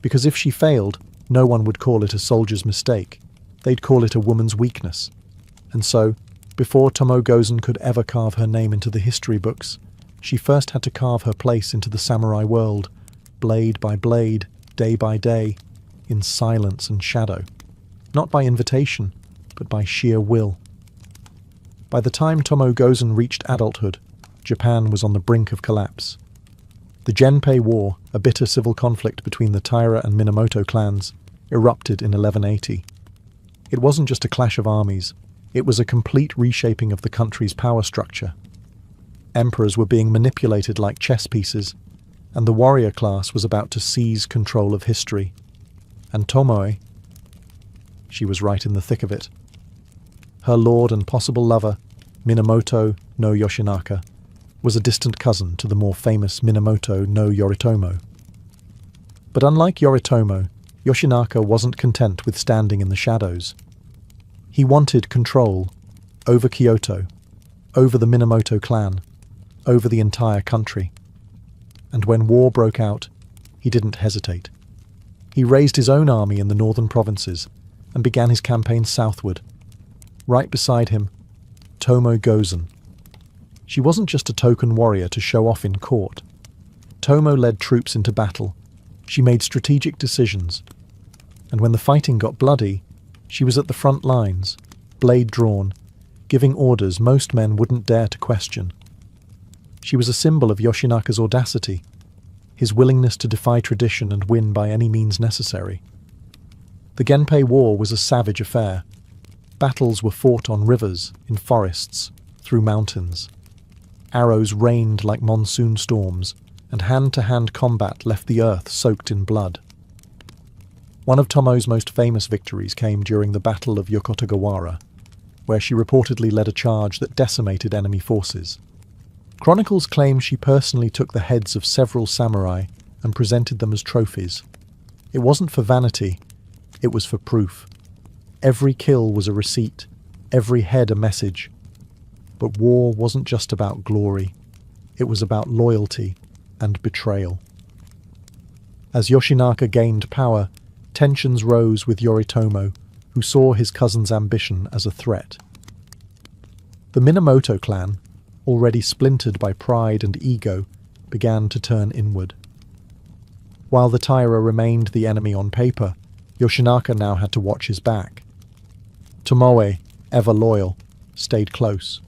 Because if she failed, no one would call it a soldier's mistake. They'd call it a woman's weakness. And so, before Tomoe Gozen could ever carve her name into the history books, she first had to carve her place into the samurai world, blade by blade, day by day, in silence and shadow. Not by invitation, but by sheer will. By the time Tomoe Gozen reached adulthood, Japan was on the brink of collapse. The Genpei War, a bitter civil conflict between the Taira and Minamoto clans, erupted in 1180. It wasn't just a clash of armies, it was a complete reshaping of the country's power structure. Emperors were being manipulated like chess pieces, and the warrior class was about to seize control of history. And Tomoe, she was right in the thick of it. Her lord and possible lover, Minamoto no Yoshinaka, was a distant cousin to the more famous Minamoto no Yoritomo. But unlike Yoritomo, Yoshinaka wasn't content with standing in the shadows. He wanted control over Kyoto, over the Minamoto clan, over the entire country. And when war broke out, he didn't hesitate. He raised his own army in the northern provinces and began his campaign southward, Right beside him, Tomo Gozen. She wasn't just a token warrior to show off in court. Tomo led troops into battle. She made strategic decisions. And when the fighting got bloody, she was at the front lines, blade drawn, giving orders most men wouldn't dare to question. She was a symbol of Yoshinaka's audacity, his willingness to defy tradition and win by any means necessary. The Genpei War was a savage affair. Battles were fought on rivers, in forests, through mountains. Arrows rained like monsoon storms, and hand-to-hand combat left the earth soaked in blood. One of Tomo's most famous victories came during the Battle of Yokotagawara, where she reportedly led a charge that decimated enemy forces. Chronicles claim she personally took the heads of several samurai and presented them as trophies. It wasn't for vanity, it was for proof. Every kill was a receipt, every head a message. But war wasn't just about glory, it was about loyalty and betrayal. As Yoshinaka gained power, tensions rose with Yoritomo, who saw his cousin's ambition as a threat. The Minamoto clan, already splintered by pride and ego, began to turn inward. While the Taira remained the enemy on paper, Yoshinaka now had to watch his back. Tomoe, ever loyal, stayed close.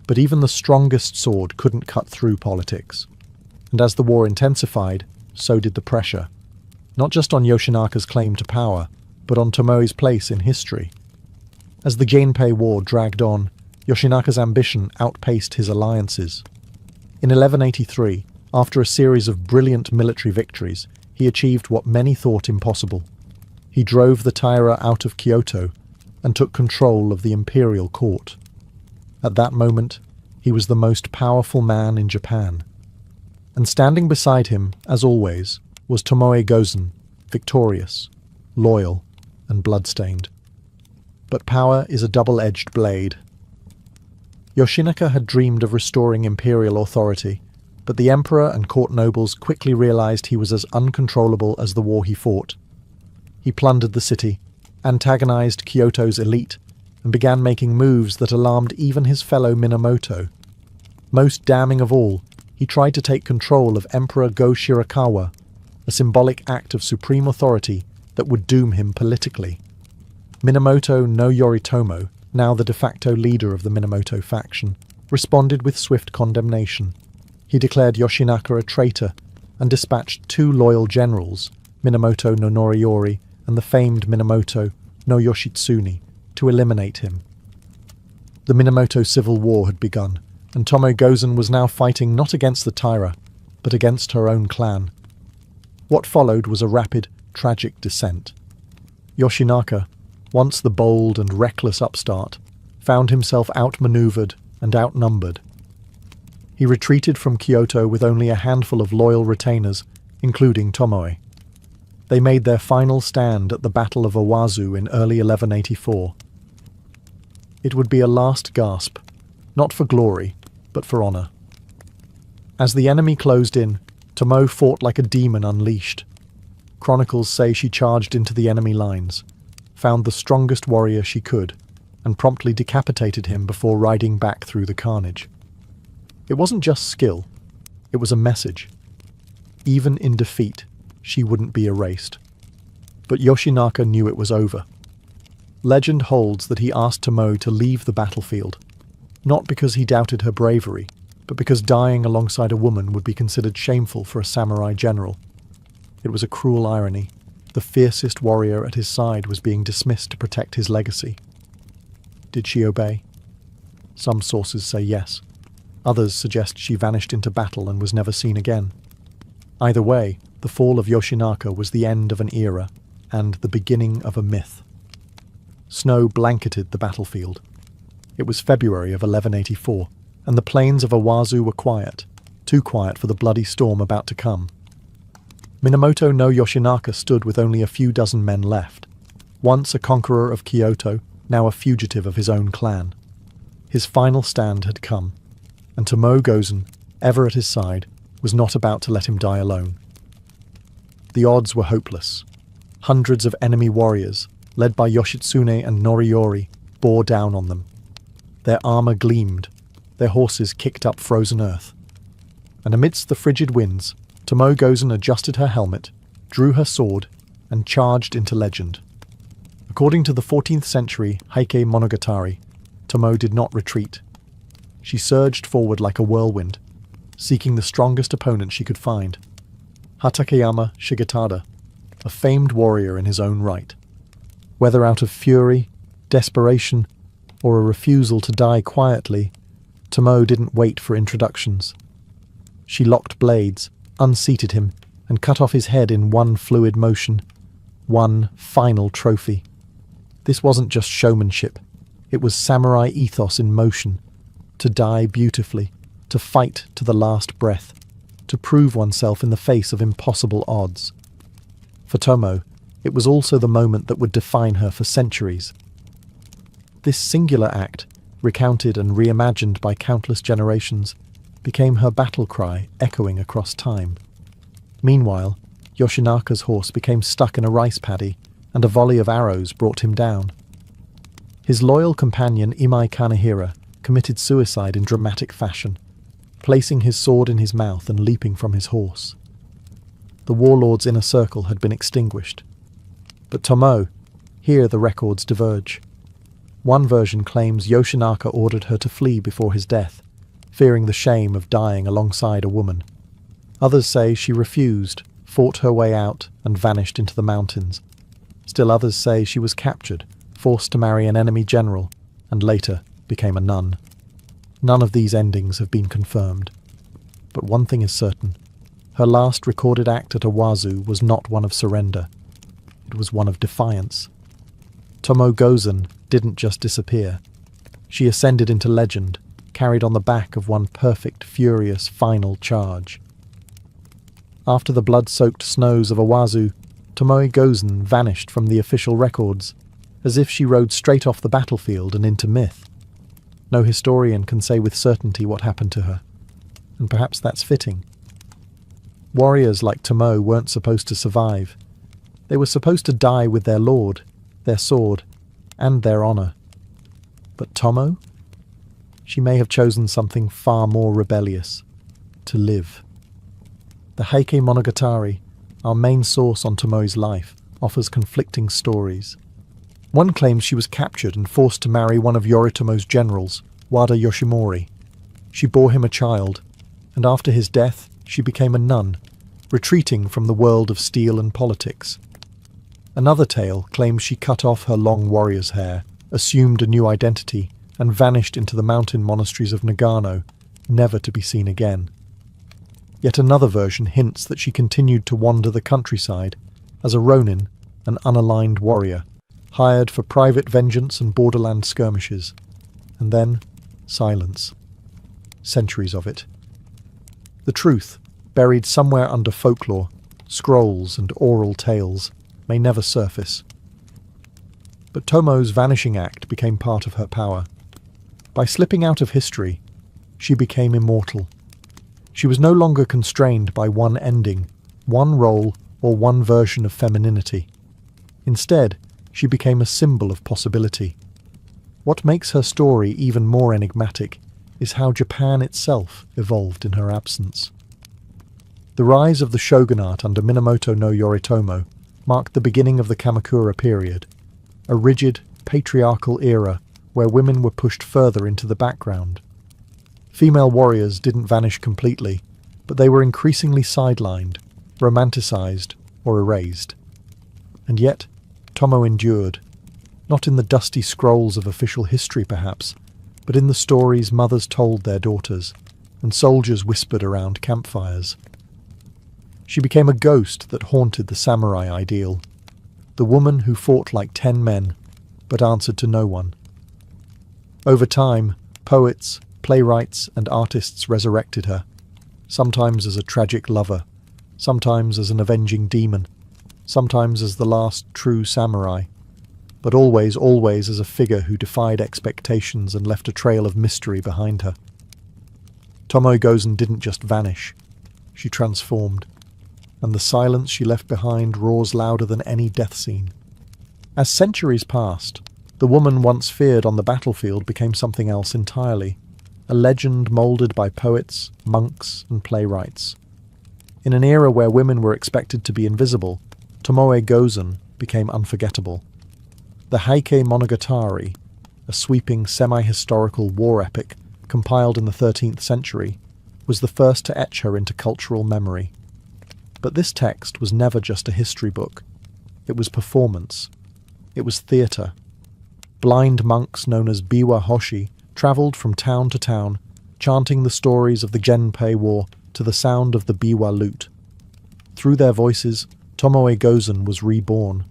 But even the strongest sword couldn't cut through politics. And as the war intensified, so did the pressure. Not just on Yoshinaka's claim to power, but on Tomoe's place in history. As the Genpei War dragged on, Yoshinaka's ambition outpaced his alliances. In 1183, after a series of brilliant military victories, he achieved what many thought impossible. He drove the Taira out of Kyoto and took control of the imperial court. At that moment, he was the most powerful man in Japan. And standing beside him, as always, was Tomoe Gozen, victorious, loyal, and bloodstained. But power is a double-edged blade. Yoshinaka had dreamed of restoring imperial authority, but the emperor and court nobles quickly realized he was as uncontrollable as the war he fought. He plundered the city, antagonized Kyoto's elite, and began making moves that alarmed even his fellow Minamoto. Most damning of all, he tried to take control of Emperor Go Shirakawa, a symbolic act of supreme authority that would doom him politically. Minamoto no Yoritomo, now the de facto leader of the Minamoto faction, responded with swift condemnation. He declared Yoshinaka a traitor and dispatched two loyal generals, Minamoto no Noriyori and the famed Minamoto no Yoshitsune, to eliminate him. The Minamoto Civil War had begun, and Tomoe Gozen was now fighting not against the Taira, but against her own clan. What followed was a rapid, tragic descent. Yoshinaka, once the bold and reckless upstart, found himself outmaneuvered and outnumbered. He retreated from Kyoto with only a handful of loyal retainers, including Tomoe. They made their final stand at the Battle of Owazu in early 1184. It would be a last gasp, not for glory, but for honor. As the enemy closed in, Tomoe fought like a demon unleashed. Chronicles say she charged into the enemy lines, found the strongest warrior she could, and promptly decapitated him before riding back through the carnage. It wasn't just skill, it was a message. Even in defeat, she wouldn't be erased. But Yoshinaka knew it was over. Legend holds that he asked Tomoe to leave the battlefield, not because he doubted her bravery, but because dying alongside a woman would be considered shameful for a samurai general. It was a cruel irony. The fiercest warrior at his side was being dismissed to protect his legacy. Did she obey? Some sources say yes. Others suggest she vanished into battle and was never seen again. Either way, the fall of Yoshinaka was the end of an era and the beginning of a myth. Snow blanketed the battlefield. It was February of 1184, and the plains of Owazu were quiet, too quiet for the bloody storm about to come. Minamoto no Yoshinaka stood with only a few dozen men left, once a conqueror of Kyoto, now a fugitive of his own clan. His final stand had come, and Tomoe Gozen, ever at his side, was not about to let him die alone. The odds were hopeless. Hundreds of enemy warriors, led by Yoshitsune and Noriyori, bore down on them. Their armor gleamed, their horses kicked up frozen earth. And amidst the frigid winds, Tomoe Gozen adjusted her helmet, drew her sword, and charged into legend. According to the 14th century Heike Monogatari, Tomoe did not retreat. She surged forward like a whirlwind, seeking the strongest opponent she could find. Hatakeyama Shigetada, a famed warrior in his own right. Whether out of fury, desperation, or a refusal to die quietly, Tomoe didn't wait for introductions. She locked blades, unseated him, and cut off his head in one fluid motion. One final trophy. This wasn't just showmanship. It was samurai ethos in motion. To die beautifully, to fight to the last breath, to prove oneself in the face of impossible odds. For Tomoe, it was also the moment that would define her for centuries. This singular act, recounted and reimagined by countless generations, became her battle cry echoing across time. Meanwhile, Yoshinaka's horse became stuck in a rice paddy, and a volley of arrows brought him down. His loyal companion Imai Kanehira committed suicide in dramatic fashion, placing his sword in his mouth and leaping from his horse. The warlord's inner circle had been extinguished. But Tomoe, here the records diverge. One version claims Yoshinaka ordered her to flee before his death, fearing the shame of dying alongside a woman. Others say she refused, fought her way out, and vanished into the mountains. Still others say she was captured, forced to marry an enemy general, and later became a nun. None of these endings have been confirmed. But one thing is certain. Her last recorded act at Owazu was not one of surrender. It was one of defiance. Tomoe Gozen didn't just disappear. She ascended into legend, carried on the back of one perfect, furious, final charge. After the blood-soaked snows of Owazu, Tomoe Gozen vanished from the official records, as if she rode straight off the battlefield and into myth. No historian can say with certainty what happened to her, and perhaps that's fitting. Warriors like Tomoe weren't supposed to survive. They were supposed to die with their lord, their sword, and their honor. But Tomoe? She may have chosen something far more rebellious: to live. The Heike Monogatari, our main source on Tomoe's life, offers conflicting stories. One claims she was captured and forced to marry one of Yoritomo's generals, Wada Yoshimori. She bore him a child, and after his death, she became a nun, retreating from the world of steel and politics. Another tale claims she cut off her long warrior's hair, assumed a new identity, and vanished into the mountain monasteries of Nagano, never to be seen again. Yet another version hints that she continued to wander the countryside as a ronin, an unaligned warrior, hired for private vengeance and borderland skirmishes. And then, silence. Centuries of it. The truth, buried somewhere under folklore, scrolls and oral tales, may never surface. But Tomoe's vanishing act became part of her power. By slipping out of history, she became immortal. She was no longer constrained by one ending, one role, or one version of femininity. Instead, she became a symbol of possibility. What makes her story even more enigmatic is how Japan itself evolved in her absence. The rise of the shogunate under Minamoto no Yoritomo marked the beginning of the Kamakura period, a rigid, patriarchal era where women were pushed further into the background. Female warriors didn't vanish completely, but they were increasingly sidelined, romanticized, or erased. And yet, Tomoe endured, not in the dusty scrolls of official history perhaps, but in the stories mothers told their daughters, and soldiers whispered around campfires. She became a ghost that haunted the samurai ideal, the woman who fought like 10 men, but answered to no one. Over time, poets, playwrights, and artists resurrected her, sometimes as a tragic lover, sometimes as an avenging demon, sometimes as the last true samurai, but always, always as a figure who defied expectations and left a trail of mystery behind her. Tomoe Gozen didn't just vanish, she transformed, and the silence she left behind roars louder than any death scene. As centuries passed, The woman once feared on the battlefield became something else entirely, a legend moulded by poets, monks, and playwrights. In an era where women were expected to be invisible, Tomoe Gozen became unforgettable. The Heike Monogatari, a sweeping semi-historical war epic compiled in the 13th century, was the first to etch her into cultural memory. But this text was never just a history book. It was performance. It was theatre. Blind monks known as Biwa Hoshi travelled from town to town, chanting the stories of the Genpei War to the sound of the biwa lute. Through their voices, Tomoe Gozen was reborn,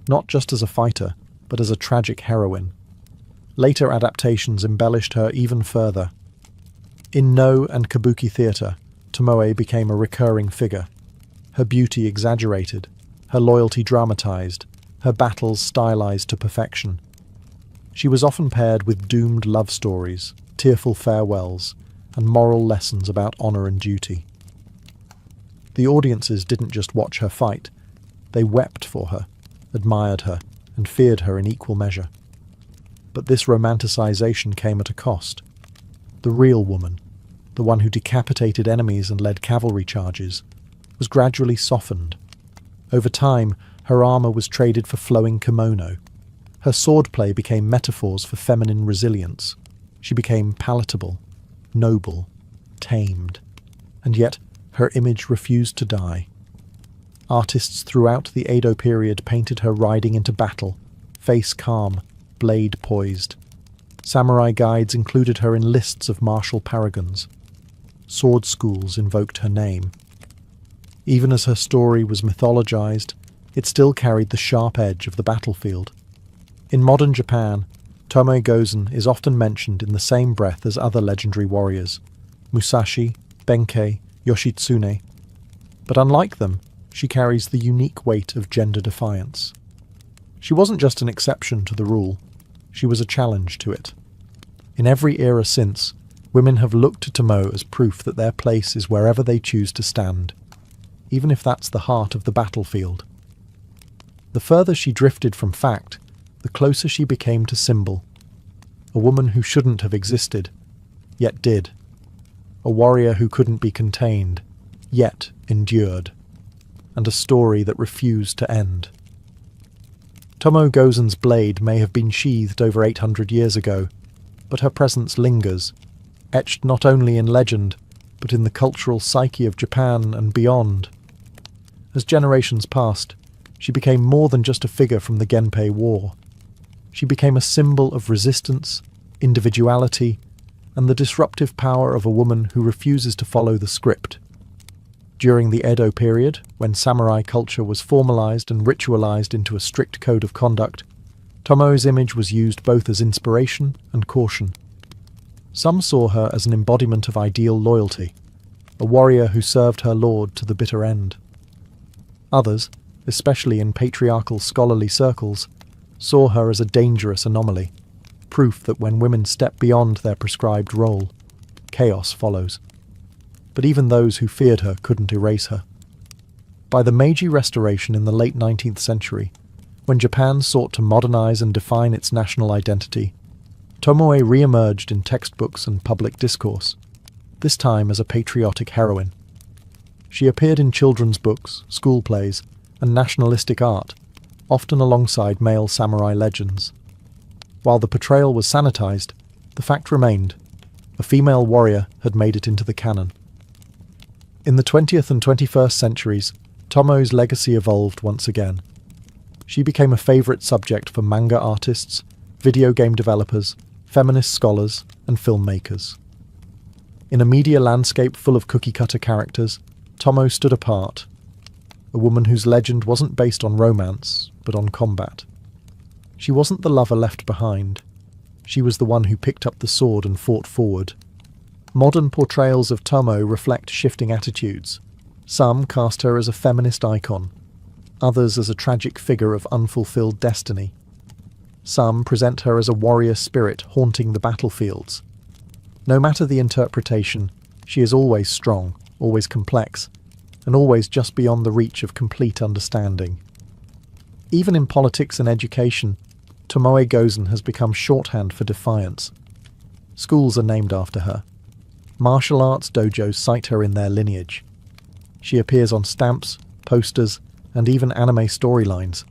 not just as a fighter, but as a tragic heroine. Later adaptations embellished her even further. In No and Kabuki theatre, Tomoe became a recurring figure. Her beauty exaggerated, her loyalty dramatized, her battles stylized to perfection. She was often paired with doomed love stories, tearful farewells, and moral lessons about honor and duty. The audiences didn't just watch her fight, they wept for her, admired her, and feared her in equal measure. But this romanticization came at a cost. The real woman, the one who decapitated enemies and led cavalry charges, was gradually softened. Over time, her armor was traded for flowing kimono. Her swordplay became metaphors for feminine resilience. She became palatable, noble, tamed, and yet her image refused to die. Artists throughout the Edo period painted her riding into battle, face calm, blade poised. Samurai guides included her in lists of martial paragons. Sword schools invoked her name. Even as her story was mythologized, it still carried the sharp edge of the battlefield. In modern Japan, Tomoe Gozen is often mentioned in the same breath as other legendary warriors, Musashi, Benkei, Yoshitsune. But unlike them, she carries the unique weight of gender defiance. She wasn't just an exception to the rule, she was a challenge to it. In every era since, women have looked to Tomoe as proof that their place is wherever they choose to stand, even if that's the heart of the battlefield. The further she drifted from fact, the closer she became to symbol. A woman who shouldn't have existed, yet did. A warrior who couldn't be contained, yet endured. And a story that refused to end. Tomoe Gozen's blade may have been sheathed over 800 years ago, but her presence lingers, etched not only in legend, but in the cultural psyche of Japan and beyond. As generations passed, she became more than just a figure from the Genpei War. She became a symbol of resistance, individuality, and the disruptive power of a woman who refuses to follow the script. During the Edo period, when samurai culture was formalized and ritualized into a strict code of conduct, Tomoe's image was used both as inspiration and caution. Some saw her as an embodiment of ideal loyalty, a warrior who served her lord to the bitter end. Others, especially in patriarchal scholarly circles, saw her as a dangerous anomaly, proof that when women step beyond their prescribed role, chaos follows. But even those who feared her couldn't erase her. By the Meiji Restoration in the late 19th century, when Japan sought to modernize and define its national identity, Tomoe re-emerged in textbooks and public discourse, this time as a patriotic heroine. She appeared in children's books, school plays, and nationalistic art, often alongside male samurai legends. While the portrayal was sanitized, the fact remained: a female warrior had made it into the canon. In the 20th and 21st centuries, Tomoe's legacy evolved once again. She became a favorite subject for manga artists, video game developers, feminist scholars, and filmmakers. In a media landscape full of cookie-cutter characters, Tomoe stood apart, a woman whose legend wasn't based on romance, but on combat. She wasn't the lover left behind. She was the one who picked up the sword and fought forward. Modern portrayals of Tomoe reflect shifting attitudes. Some cast her as a feminist icon, others as a tragic figure of unfulfilled destiny. Some present her as a warrior spirit haunting the battlefields. No matter the interpretation, she is always strong, always complex, and always just beyond the reach of complete understanding. Even in politics and education, Tomoe Gozen has become shorthand for defiance. Schools are named after her. Martial arts dojos cite her in their lineage. She appears on stamps, posters, and even anime storylines,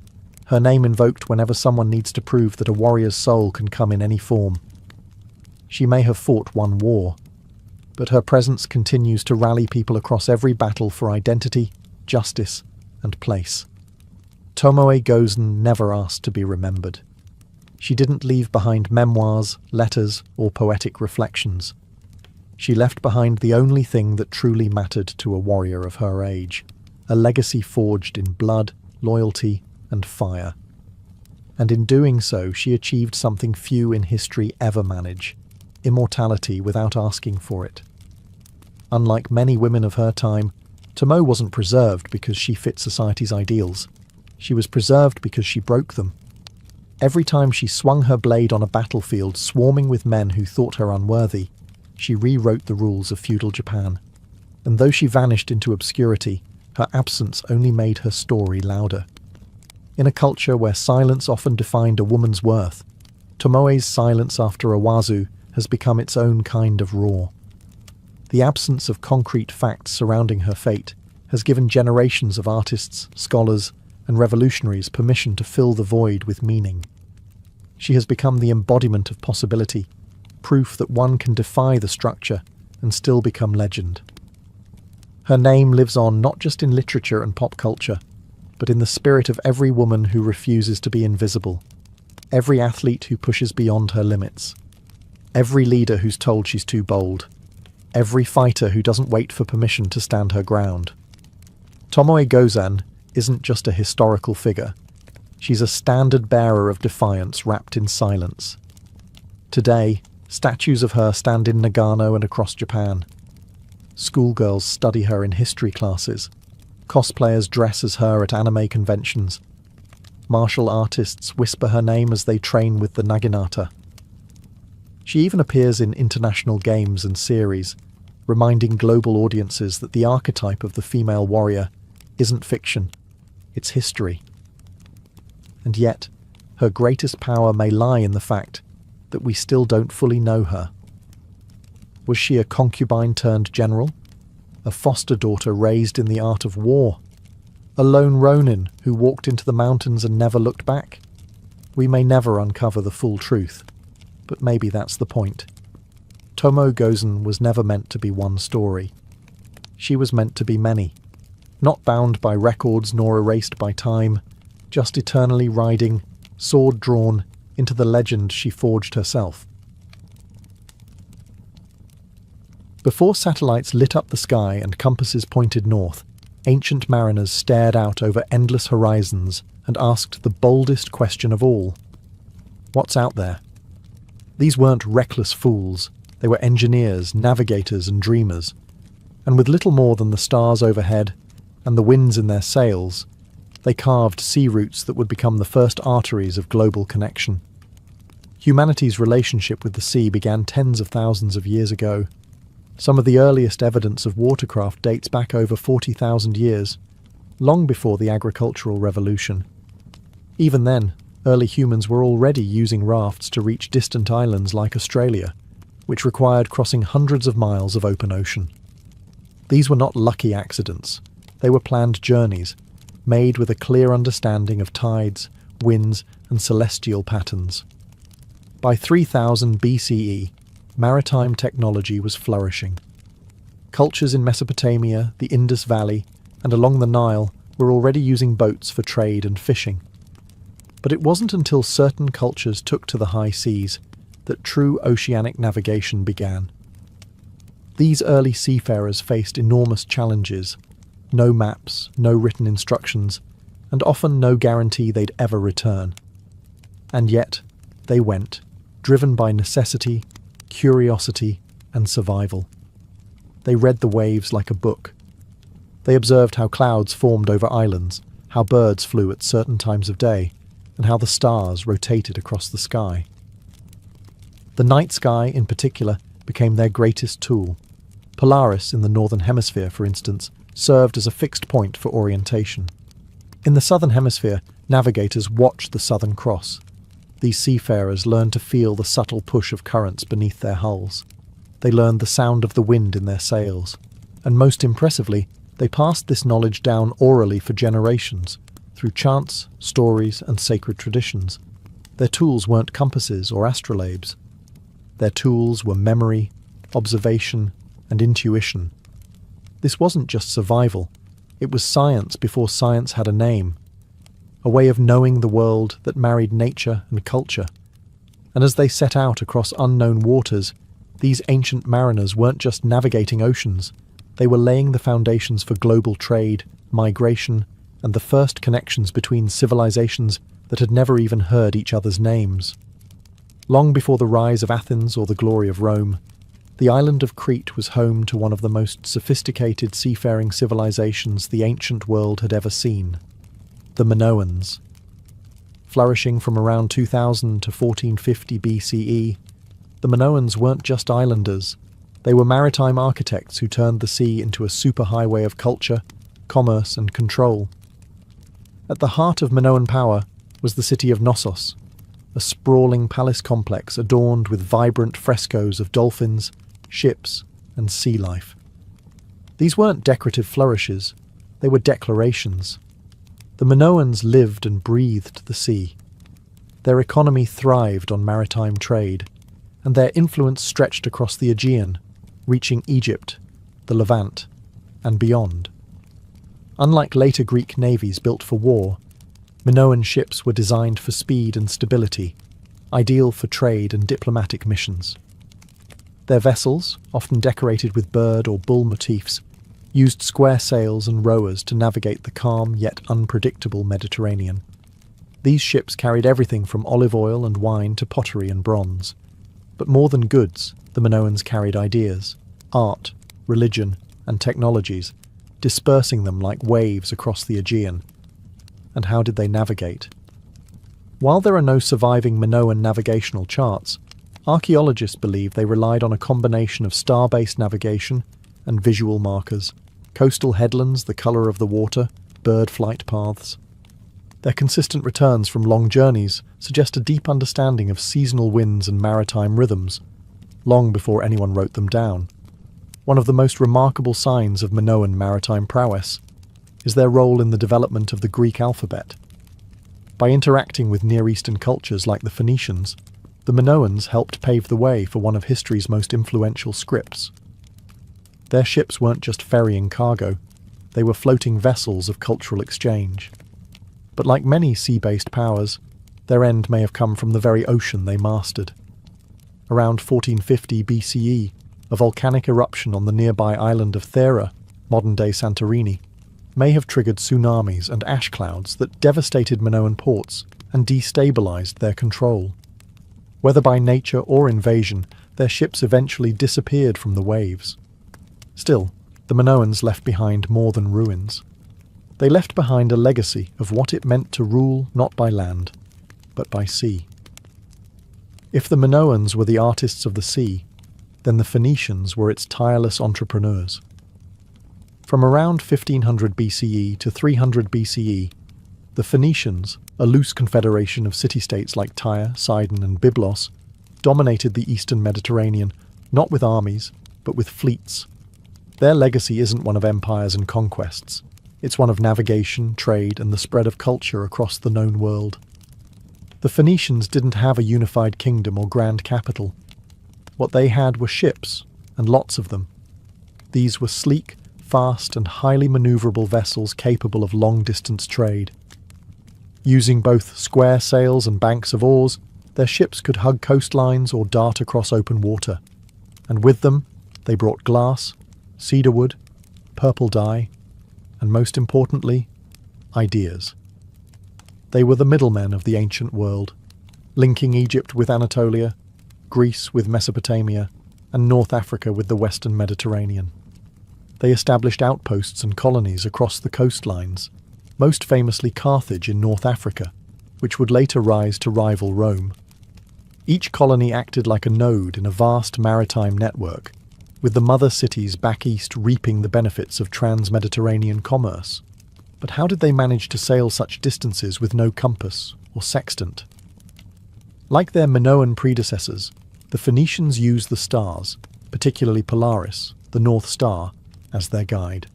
her name invoked whenever someone needs to prove that a warrior's soul can come in any form. She may have fought one war, but her presence continues to rally people across every battle for identity, justice, and place. Tomoe Gozen never asked to be remembered. She didn't leave behind memoirs, letters, or poetic reflections. She left behind the only thing that truly mattered to a warrior of her age, a legacy forged in blood, loyalty, and fire. And in doing so, she achieved something few in history ever manage: immortality without asking for it. Unlike many women of her time, Tomoe wasn't preserved because she fit society's ideals. She was preserved because she broke them. Every time she swung her blade on a battlefield swarming with men who thought her unworthy, she rewrote the rules of feudal Japan. And though she vanished into obscurity, her absence only made her story louder. In a culture where silence often defined a woman's worth, Tomoe's silence after Owazu has become its own kind of roar. The absence of concrete facts surrounding her fate has given generations of artists, scholars, and revolutionaries permission to fill the void with meaning. She has become the embodiment of possibility, proof that one can defy the structure and still become legend. Her name lives on not just in literature and pop culture, but in the spirit of every woman who refuses to be invisible, every athlete who pushes beyond her limits, every leader who's told she's too bold, every fighter who doesn't wait for permission to stand her ground. Tomoe Gozen isn't just a historical figure. She's a standard bearer of defiance wrapped in silence. Today, statues of her stand in Nagano and across Japan. Schoolgirls study her in history classes. Cosplayers dress as her at anime conventions. Martial artists whisper her name as they train with the naginata. She even appears in international games and series, reminding global audiences that the archetype of the female warrior isn't fiction, it's history. And yet, her greatest power may lie in the fact that we still don't fully know her. Was she a concubine turned general? A foster daughter raised in the art of war? A lone ronin who walked into the mountains and never looked back? We may never uncover the full truth, but maybe that's the point. Tomoe Gozen was never meant to be one story. She was meant to be many, not bound by records nor erased by time, just eternally riding, sword drawn, into the legend she forged herself. Before satellites lit up the sky and compasses pointed north, ancient mariners stared out over endless horizons and asked the boldest question of all: what's out there? These weren't reckless fools. They were engineers, navigators, and dreamers. And with little more than the stars overhead and the winds in their sails, they carved sea routes that would become the first arteries of global connection. Humanity's relationship with the sea began tens of thousands of years ago. Some of the earliest evidence of watercraft dates back over 40,000 years, long before the agricultural revolution. Even then, early humans were already using rafts to reach distant islands like Australia, which required crossing hundreds of miles of open ocean. These were not lucky accidents. They were planned journeys, made with a clear understanding of tides, winds, and celestial patterns. By 3000 BCE, maritime technology was flourishing. Cultures in Mesopotamia, the Indus Valley, and along the Nile were already using boats for trade and fishing. But it wasn't until certain cultures took to the high seas that true oceanic navigation began. These early seafarers faced enormous challenges: no maps, no written instructions, and often no guarantee they'd ever return. And yet, they went, driven by necessity, curiosity, and survival. They read the waves like a book. They observed how clouds formed over islands, how birds flew at certain times of day, and how the stars rotated across the sky. The night sky, in particular, became their greatest tool. Polaris, in the northern hemisphere, for instance, served as a fixed point for orientation. In the southern hemisphere, navigators watched the Southern Cross. These seafarers learned to feel the subtle push of currents beneath their hulls. They learned the sound of the wind in their sails, and most impressively, they passed this knowledge down orally for generations, through chants, stories, and sacred traditions. Their tools weren't compasses or astrolabes. Their tools were memory, observation, and intuition. This wasn't just survival, it was science before science had a name, a way of knowing the world that married nature and culture. And as they set out across unknown waters, these ancient mariners weren't just navigating oceans, they were laying the foundations for global trade, migration, and the first connections between civilizations that had never even heard each other's names. Long before the rise of Athens or the glory of Rome, the island of Crete was home to one of the most sophisticated seafaring civilizations the ancient world had ever seen, the Minoans. Flourishing from around 2000 to 1450 BCE, the Minoans weren't just islanders, they were maritime architects who turned the sea into a superhighway of culture, commerce, and control. At the heart of Minoan power was the city of Knossos, a sprawling palace complex adorned with vibrant frescoes of dolphins, ships, and sea life. These weren't decorative flourishes, they were declarations. The Minoans lived and breathed the sea. Their economy thrived on maritime trade, and their influence stretched across the Aegean, reaching Egypt, the Levant, and beyond. Unlike later Greek navies built for war, Minoan ships were designed for speed and stability, ideal for trade and diplomatic missions. Their vessels, often decorated with bird or bull motifs, used square sails and rowers to navigate the calm yet unpredictable Mediterranean. These ships carried everything from olive oil and wine to pottery and bronze. But more than goods, the Minoans carried ideas, art, religion, and technologies, dispersing them like waves across the Aegean. And how did they navigate? While there are no surviving Minoan navigational charts, archaeologists believe they relied on a combination of star-based navigation and visual markers, coastal headlands the colour of the water, bird flight paths. Their consistent returns from long journeys suggest a deep understanding of seasonal winds and maritime rhythms, long before anyone wrote them down. One of the most remarkable signs of Minoan maritime prowess is their role in the development of the Greek alphabet. By interacting with Near Eastern cultures like the Phoenicians, the Minoans helped pave the way for one of history's most influential scripts. Their ships weren't just ferrying cargo, they were floating vessels of cultural exchange. But like many sea-based powers, their end may have come from the very ocean they mastered. Around 1450 BCE, a volcanic eruption on the nearby island of Thera, modern-day Santorini, may have triggered tsunamis and ash clouds that devastated Minoan ports and destabilized their control. Whether by nature or invasion, their ships eventually disappeared from the waves. Still, the Minoans left behind more than ruins. They left behind a legacy of what it meant to rule not by land, but by sea. If the Minoans were the artists of the sea, then the Phoenicians were its tireless entrepreneurs. From around 1500 BCE to 300 BCE, the Phoenicians, a loose confederation of city-states like Tyre, Sidon, and Byblos, dominated the eastern Mediterranean, not with armies, but with fleets. Their legacy isn't one of empires and conquests. It's one of navigation, trade, and the spread of culture across the known world. The Phoenicians didn't have a unified kingdom or grand capital. What they had were ships, and lots of them. These were sleek, fast, and highly maneuverable vessels capable of long-distance trade. Using both square sails and banks of oars, their ships could hug coastlines or dart across open water. And with them, they brought glass, cedar wood, purple dye, and most importantly, ideas. They were the middlemen of the ancient world, linking Egypt with Anatolia, Greece with Mesopotamia, and North Africa with the western Mediterranean. They established outposts and colonies across the coastlines, most famously Carthage in North Africa, which would later rise to rival Rome. Each colony acted like a node in a vast maritime network, with the mother cities back east reaping the benefits of trans-Mediterranean commerce. But how did they manage to sail such distances with no compass or sextant? Like their Minoan predecessors, the Phoenicians used the stars, particularly Polaris, the North Star, as their guide.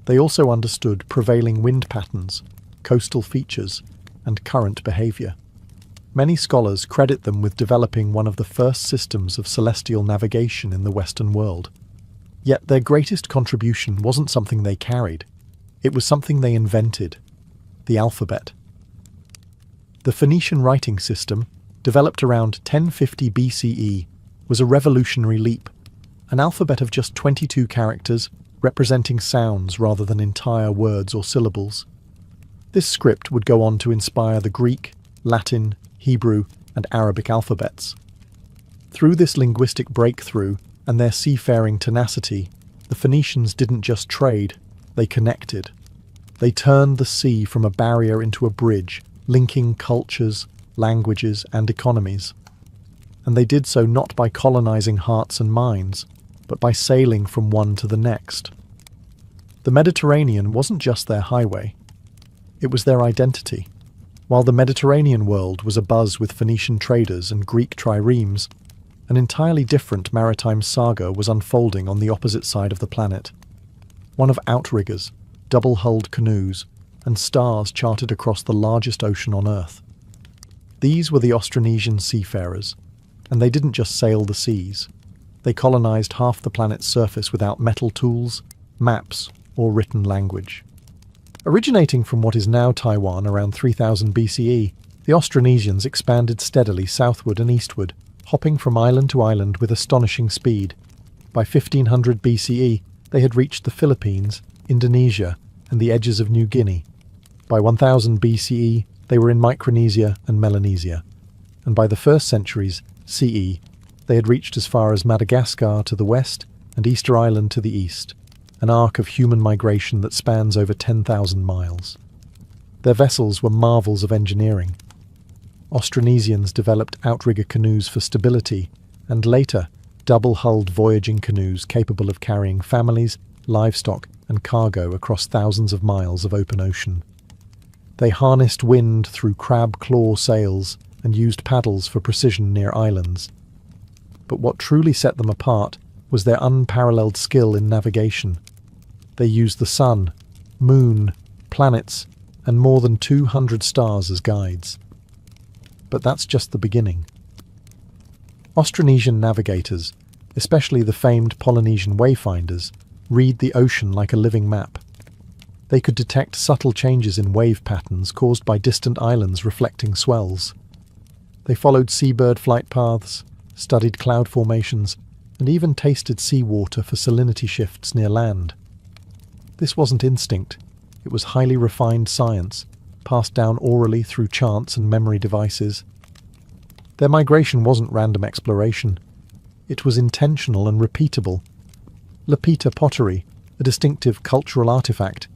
They also understood prevailing wind patterns, coastal features, and current behaviour. Many scholars credit them with developing one of the first systems of celestial navigation in the Western world. Yet their greatest contribution wasn't something they carried. It was something they invented: the alphabet. The Phoenician writing system, developed around 1050 BCE, was a revolutionary leap. An alphabet of just 22 characters, representing sounds rather than entire words or syllables. This script would go on to inspire the Greek, Latin, Hebrew, and Arabic alphabets. Through this linguistic breakthrough and their seafaring tenacity, the Phoenicians didn't just trade, they connected. They turned the sea from a barrier into a bridge, linking cultures, languages, and economies. And they did so not by colonizing hearts and minds, but by sailing from one to the next. The Mediterranean wasn't just their highway, it was their identity. While the Mediterranean world was abuzz with Phoenician traders and Greek triremes, an entirely different maritime saga was unfolding on the opposite side of the planet. One of outriggers, double-hulled canoes, and stars charted across the largest ocean on Earth. These were the Austronesian seafarers, and they didn't just sail the seas. They colonized half the planet's surface without metal tools, maps, or written language. Originating from what is now Taiwan around 3000 BCE, the Austronesians expanded steadily southward and eastward, hopping from island to island with astonishing speed. By 1500 BCE, they had reached the Philippines, Indonesia, and the edges of New Guinea. By 1000 BCE, they were in Micronesia and Melanesia, and by the first centuries CE, they had reached as far as Madagascar to the west and Easter Island to the east, an arc of human migration that spans over 10,000 miles. Their vessels were marvels of engineering. Austronesians developed outrigger canoes for stability, and later, double-hulled voyaging canoes capable of carrying families, livestock, and cargo across thousands of miles of open ocean. They harnessed wind through crab-claw sails and used paddles for precision near islands. But what truly set them apart was their unparalleled skill in navigation. They used the sun, moon, planets, and more than 200 stars as guides. But that's just the beginning. Austronesian navigators, especially the famed Polynesian wayfinders, read the ocean like a living map. They could detect subtle changes in wave patterns caused by distant islands reflecting swells. They followed seabird flight paths, studied cloud formations, and even tasted seawater for salinity shifts near land. This wasn't instinct, it was highly refined science, passed down orally through charts and memory devices. Their migration wasn't random exploration. It was intentional and repeatable. Lapita pottery, a distinctive cultural artifact,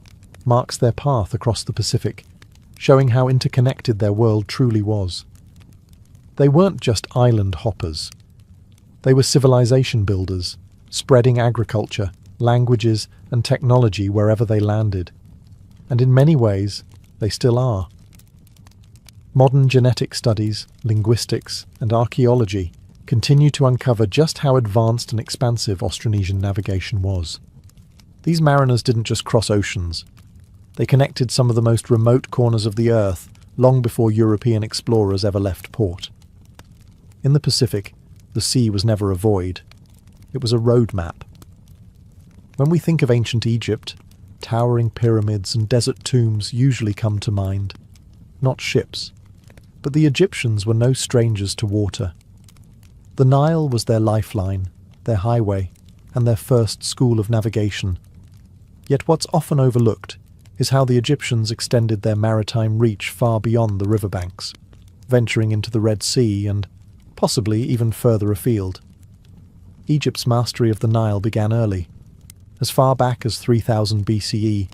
marks their path across the Pacific, showing how interconnected their world truly was. They weren't just island hoppers. They were civilization builders, spreading agriculture, languages, and technology wherever they landed. And in many ways, they still are. Modern genetic studies, linguistics, and archaeology continue to uncover just how advanced and expansive Austronesian navigation was. These mariners didn't just cross oceans. They connected some of the most remote corners of the Earth long before European explorers ever left port. In the Pacific, the sea was never a void. It was a road map. When we think of ancient Egypt, towering pyramids and desert tombs usually come to mind. Not ships. But the Egyptians were no strangers to water. The Nile was their lifeline, their highway, and their first school of navigation. Yet what's often overlooked is how the Egyptians extended their maritime reach far beyond the riverbanks, venturing into the Red Sea and possibly even further afield. Egypt's mastery of the Nile began early. As far back as 3000 BCE,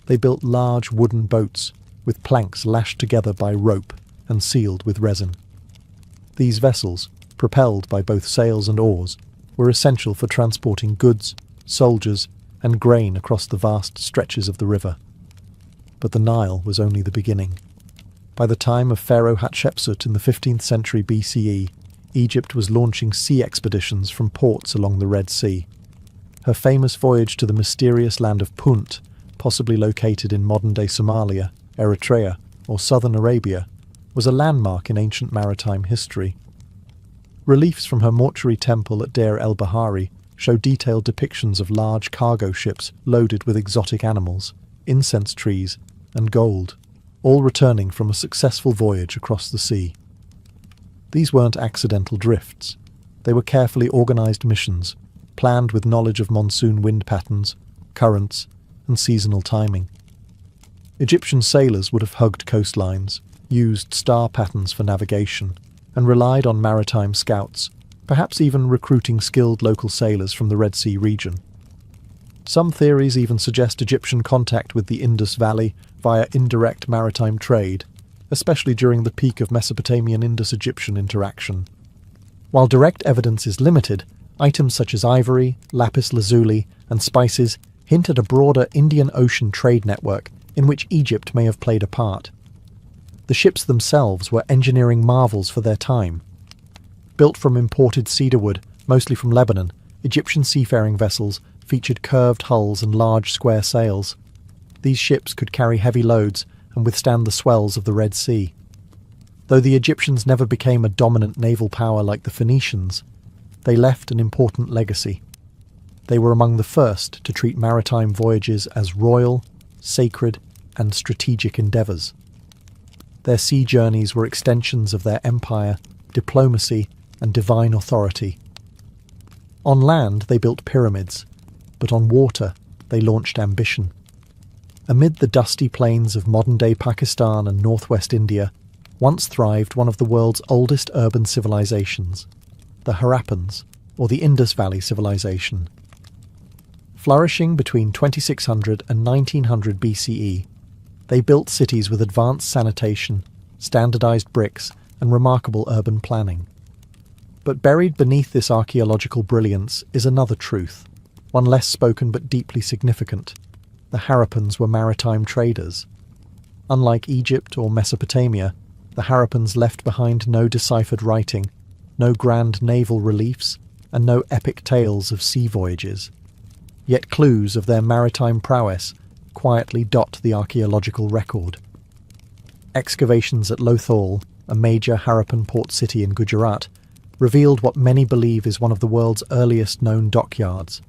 they built large wooden boats with planks lashed together by rope and sealed with resin. These vessels, propelled by both sails and oars, were essential for transporting goods, soldiers, and grain across the vast stretches of the river. But the Nile was only the beginning. By the time of Pharaoh Hatshepsut in the 15th century BCE, Egypt was launching sea expeditions from ports along the Red Sea. Her famous voyage to the mysterious land of Punt, possibly located in modern-day Somalia, Eritrea, or southern Arabia, was a landmark in ancient maritime history. Reliefs from her mortuary temple at Deir el-Bahari show detailed depictions of large cargo ships loaded with exotic animals, incense trees, and gold, all returning from a successful voyage across the sea. These weren't accidental drifts. They were carefully organised missions, planned with knowledge of monsoon wind patterns, currents, and seasonal timing. Egyptian sailors would have hugged coastlines, used star patterns for navigation, and relied on maritime scouts, perhaps even recruiting skilled local sailors from the Red Sea region. Some theories even suggest Egyptian contact with the Indus Valley via indirect maritime trade, especially during the peak of Mesopotamian Indus-Egyptian interaction. While direct evidence is limited, items such as ivory, lapis lazuli, and spices hint at a broader Indian Ocean trade network in which Egypt may have played a part. The ships themselves were engineering marvels for their time. Built from imported cedarwood, mostly from Lebanon, Egyptian seafaring vessels featured curved hulls and large square sails. These ships could carry heavy loads and withstand the swells of the Red Sea. Though the Egyptians never became a dominant naval power like the Phoenicians, they left an important legacy. They were among the first to treat maritime voyages as royal, sacred, and strategic endeavours. Their sea journeys were extensions of their empire, diplomacy, and divine authority. On land, they built pyramids, but on water, they launched ambition. Amid the dusty plains of modern-day Pakistan and northwest India, once thrived one of the world's oldest urban civilizations, the Harappans, or the Indus Valley Civilization. Flourishing between 2600 and 1900 BCE, they built cities with advanced sanitation, standardized bricks, and remarkable urban planning. But buried beneath this archaeological brilliance is another truth, one less spoken but deeply significant. The Harappans were maritime traders. Unlike Egypt or Mesopotamia, the Harappans left behind no deciphered writing, no grand naval reliefs, and no epic tales of sea voyages. Yet clues of their maritime prowess quietly dot the archaeological record. Excavations at Lothal, a major Harappan port city in Gujarat, revealed what many believe is one of the world's earliest known dockyards.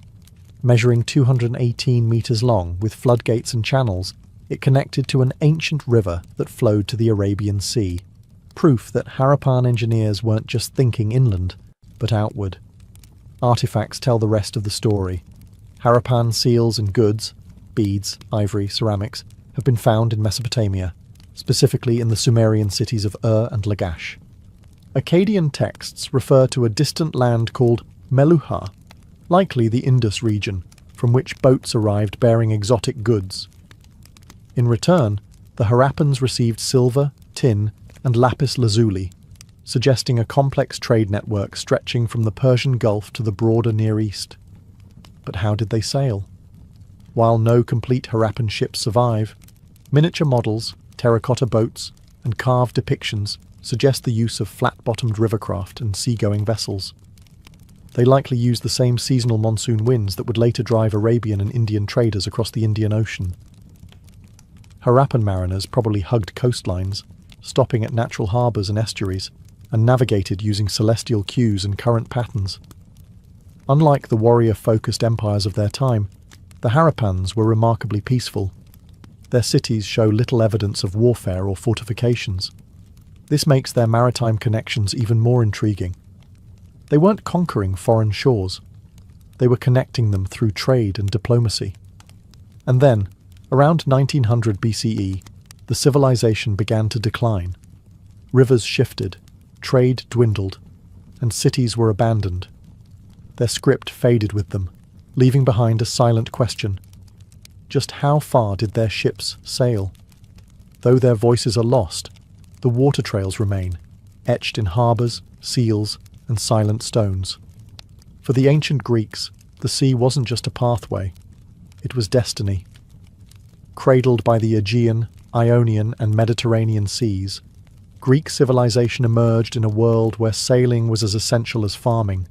Measuring 218 metres long with floodgates and channels, it connected to an ancient river that flowed to the Arabian Sea, proof that Harappan engineers weren't just thinking inland, but outward. Artifacts tell the rest of the story. Harappan seals and goods, beads, ivory, ceramics, have been found in Mesopotamia, specifically in the Sumerian cities of Ur and Lagash. Akkadian texts refer to a distant land called Meluha, likely the Indus region, from which boats arrived bearing exotic goods. In return, the Harappans received silver, tin, and lapis lazuli, suggesting a complex trade network stretching from the Persian Gulf to the broader Near East. But how did they sail? While no complete Harappan ships survive, miniature models, terracotta boats, and carved depictions suggest the use of flat-bottomed rivercraft and seagoing vessels. They likely used the same seasonal monsoon winds that would later drive Arabian and Indian traders across the Indian Ocean. Harappan mariners probably hugged coastlines, stopping at natural harbours and estuaries, and navigated using celestial cues and current patterns. Unlike the warrior-focused empires of their time, the Harappans were remarkably peaceful. Their cities show little evidence of warfare or fortifications. This makes their maritime connections even more intriguing. They weren't conquering foreign shores. They were connecting them through trade and diplomacy. And then, around 1900 BCE, the civilization began to decline. Rivers shifted, trade dwindled, and cities were abandoned. Their script faded with them, leaving behind a silent question. Just how far did their ships sail? Though their voices are lost, the water trails remain, etched in harbours, seals, and silent stones. For the ancient Greeks, the sea wasn't just a pathway, it was destiny. Cradled by the Aegean, Ionian, and Mediterranean seas, Greek civilization emerged in a world where sailing was as essential as farming.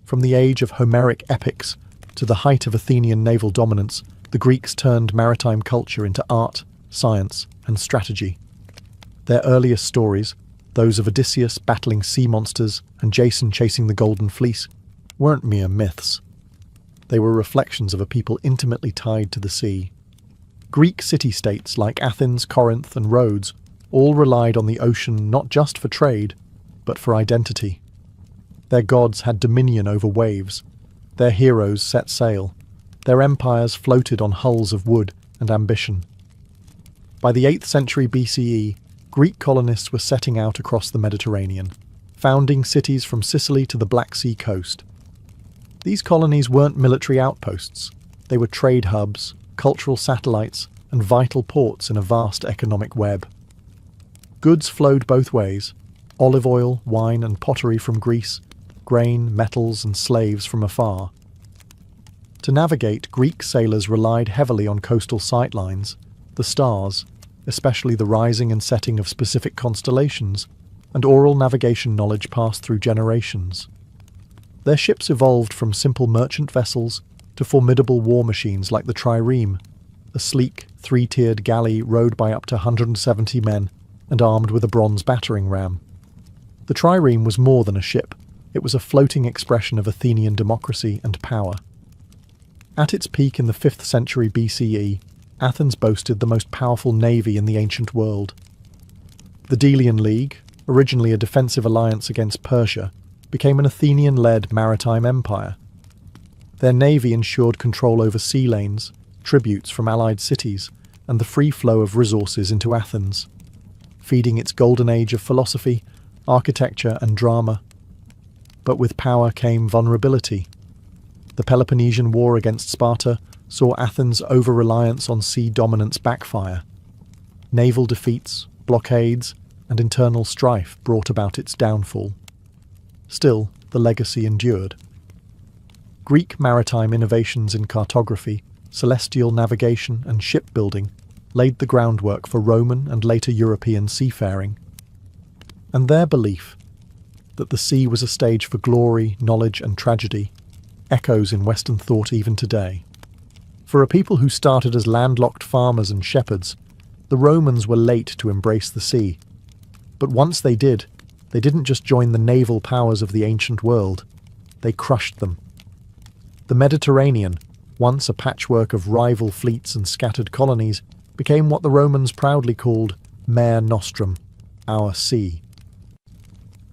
From the age of Homeric epics to the height of Athenian naval dominance, the Greeks turned maritime culture into art, science, and strategy. Their earliest stories, those of Odysseus battling sea monsters and Jason chasing the Golden Fleece, weren't mere myths. They were reflections of a people intimately tied to the sea. Greek city-states like Athens, Corinth, and Rhodes all relied on the ocean not just for trade, but for identity. Their gods had dominion over waves. Their heroes set sail. Their empires floated on hulls of wood and ambition. By the 8th century BCE, Greek colonists were setting out across the Mediterranean, founding cities from Sicily to the Black Sea coast. These colonies weren't military outposts. They were trade hubs, cultural satellites, and vital ports in a vast economic web. Goods flowed both ways: olive oil, wine, and pottery from Greece, grain, metals, and slaves from afar. To navigate, Greek sailors relied heavily on coastal sightlines, the stars, especially the rising and setting of specific constellations, and oral navigation knowledge passed through generations. Their ships evolved from simple merchant vessels to formidable war machines like the trireme, a sleek, three-tiered galley rowed by up to 170 men and armed with a bronze battering ram. The trireme was more than a ship. It was a floating expression of Athenian democracy and power. At its peak in the 5th century BCE, Athens boasted the most powerful navy in the ancient world. The Delian League, originally a defensive alliance against Persia, became an Athenian-led maritime empire. Their navy ensured control over sea lanes, tributes from allied cities, and the free flow of resources into Athens, feeding its golden age of philosophy, architecture, and drama. But with power came vulnerability. The Peloponnesian War against Sparta saw Athens' over-reliance on sea dominance backfire. Naval defeats, blockades, and internal strife brought about its downfall. Still, the legacy endured. Greek maritime innovations in cartography, celestial navigation, and shipbuilding laid the groundwork for Roman and later European seafaring. And their belief that the sea was a stage for glory, knowledge, and tragedy echoes in Western thought even today. For a people who started as landlocked farmers and shepherds, the Romans were late to embrace the sea. But once they did, they didn't just join the naval powers of the ancient world, they crushed them. The Mediterranean, once a patchwork of rival fleets and scattered colonies, became what the Romans proudly called Mare Nostrum, our sea.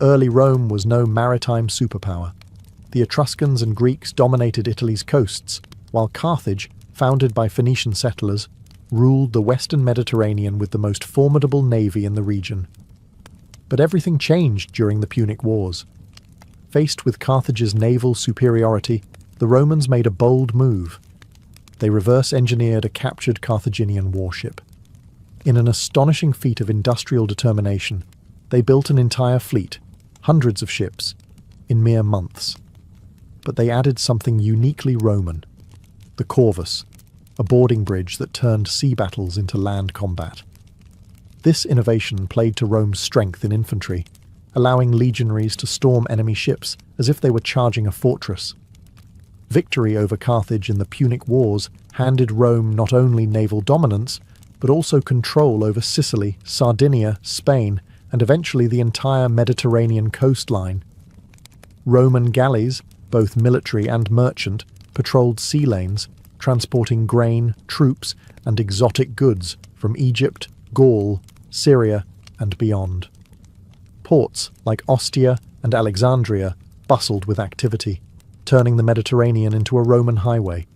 Early Rome was no maritime superpower. The Etruscans and Greeks dominated Italy's coasts, while Carthage, founded by Phoenician settlers, ruled the western Mediterranean with the most formidable navy in the region. But everything changed during the Punic Wars. Faced with Carthage's naval superiority, the Romans made a bold move. They reverse-engineered a captured Carthaginian warship. In an astonishing feat of industrial determination, they built an entire fleet, hundreds of ships, in mere months. But they added something uniquely Roman: the corvus, a boarding bridge that turned sea battles into land combat. This innovation played to Rome's strength in infantry, allowing legionaries to storm enemy ships as if they were charging a fortress. Victory over Carthage in the Punic Wars handed Rome not only naval dominance, but also control over Sicily, Sardinia, Spain, and eventually the entire Mediterranean coastline. Roman galleys, both military and merchant, patrolled sea lanes, transporting grain, troops, and exotic goods from Egypt, Gaul, Syria, and beyond. Ports like Ostia and Alexandria bustled with activity, turning the Mediterranean into a Roman highway.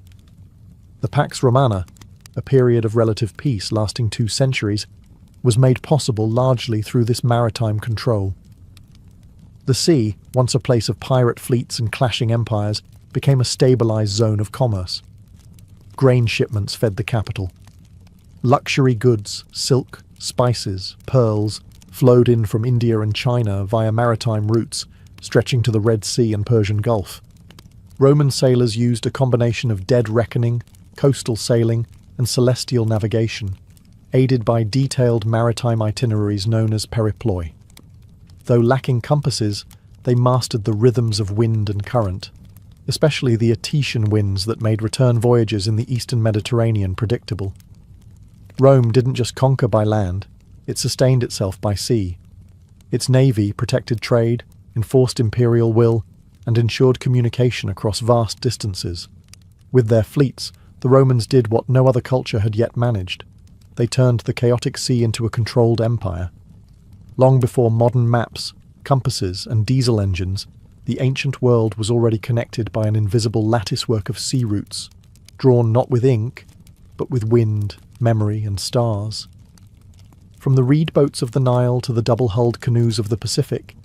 The Pax Romana, a period of relative peace lasting 2 centuries, was made possible largely through this maritime control. The sea, once a place of pirate fleets and clashing empires, became a stabilized zone of commerce. Grain shipments fed the capital. Luxury goods, silk, spices, pearls, flowed in from India and China via maritime routes, stretching to the Red Sea and Persian Gulf. Roman sailors used a combination of dead reckoning, coastal sailing, and celestial navigation. aided by detailed maritime itineraries known as periploi. Though lacking compasses, they mastered the rhythms of wind and current, especially the Etesian winds that made return voyages in the eastern Mediterranean predictable. Rome didn't just conquer by land, it sustained itself by sea. Its navy protected trade, enforced imperial will, and ensured communication across vast distances. With their fleets, the Romans did what no other culture had yet managed. They turned the chaotic sea into a controlled empire. Long before modern maps, compasses, and diesel engines, the ancient world was already connected by an invisible latticework of sea routes, drawn not with ink, but with wind, memory, and stars. From the reed boats of the Nile to the double-hulled canoes of the Pacific,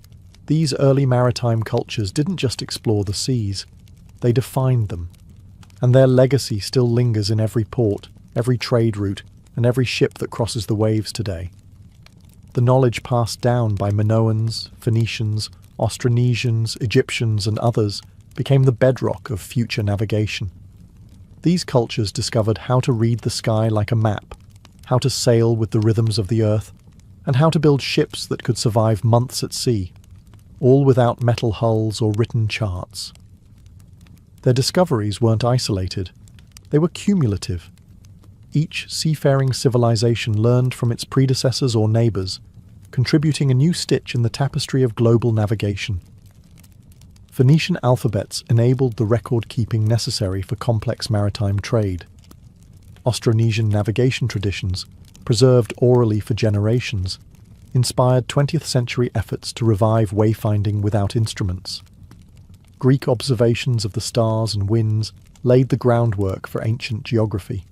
these early maritime cultures didn't just explore the seas, they defined them. And their legacy still lingers in every port, every trade route, and every ship that crosses the waves today. The knowledge passed down by Minoans, Phoenicians, Austronesians, Egyptians, and others became the bedrock of future navigation. These cultures discovered how to read the sky like a map, how to sail with the rhythms of the earth, and how to build ships that could survive months at sea, all without metal hulls or written charts. Their discoveries weren't isolated, they were cumulative. Each seafaring civilization learned from its predecessors or neighbours, contributing a new stitch in the tapestry of global navigation. Phoenician alphabets enabled the record-keeping necessary for complex maritime trade. Austronesian navigation traditions, preserved orally for generations, inspired 20th century efforts to revive wayfinding without instruments. Greek observations of the stars and winds laid the groundwork for ancient geography.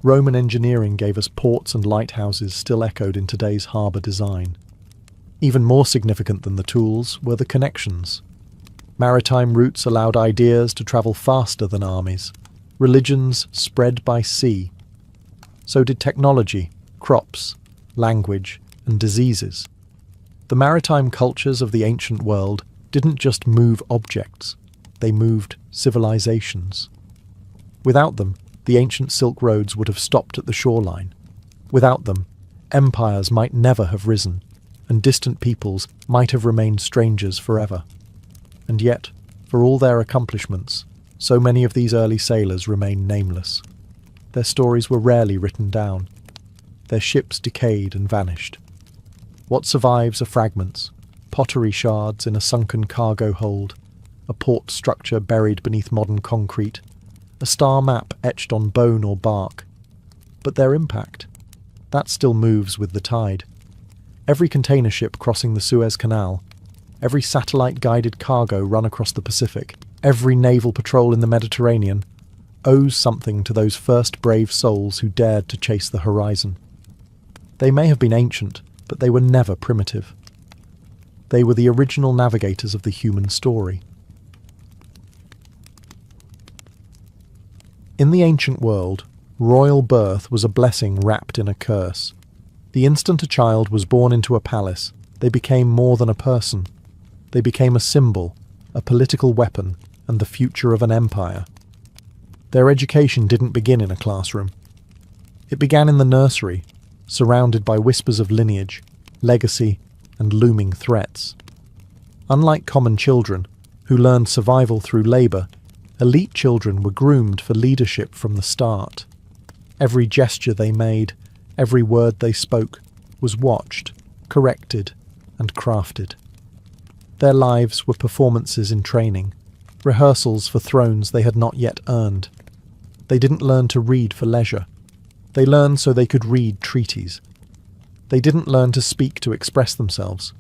Roman engineering gave us ports and lighthouses still echoed in today's harbour design. Even more significant than the tools were the connections. Maritime routes allowed ideas to travel faster than armies. Religions spread by sea. So did technology, crops, language, and diseases. The maritime cultures of the ancient world didn't just move objects, they moved civilizations. Without them, the ancient Silk Roads would have stopped at the shoreline. Without them, empires might never have risen, and distant peoples might have remained strangers forever. And yet, for all their accomplishments, so many of these early sailors remain nameless. Their stories were rarely written down. Their ships decayed and vanished. What survives are fragments, pottery shards in a sunken cargo hold, a port structure buried beneath modern concrete, a star map etched on bone or bark. But their impact, that still moves with the tide. Every container ship crossing the Suez Canal, every satellite-guided cargo run across the Pacific, every naval patrol in the Mediterranean, owes something to those first brave souls who dared to chase the horizon. They may have been ancient, but they were never primitive. They were the original navigators of the human story. In the ancient world, royal birth was a blessing wrapped in a curse. The instant a child was born into a palace, they became more than a person. They became a symbol, a political weapon, and the future of an empire. Their education didn't begin in a classroom. It began in the nursery, surrounded by whispers of lineage, legacy, and looming threats. Unlike common children, who learned survival through labour, elite children were groomed for leadership from the start. Every gesture they made, every word they spoke, was watched, corrected, and crafted. Their lives were performances in training, rehearsals for thrones they had not yet earned. They didn't learn to read for leisure. They learned so they could read treaties. They didn't learn to speak to express themselves.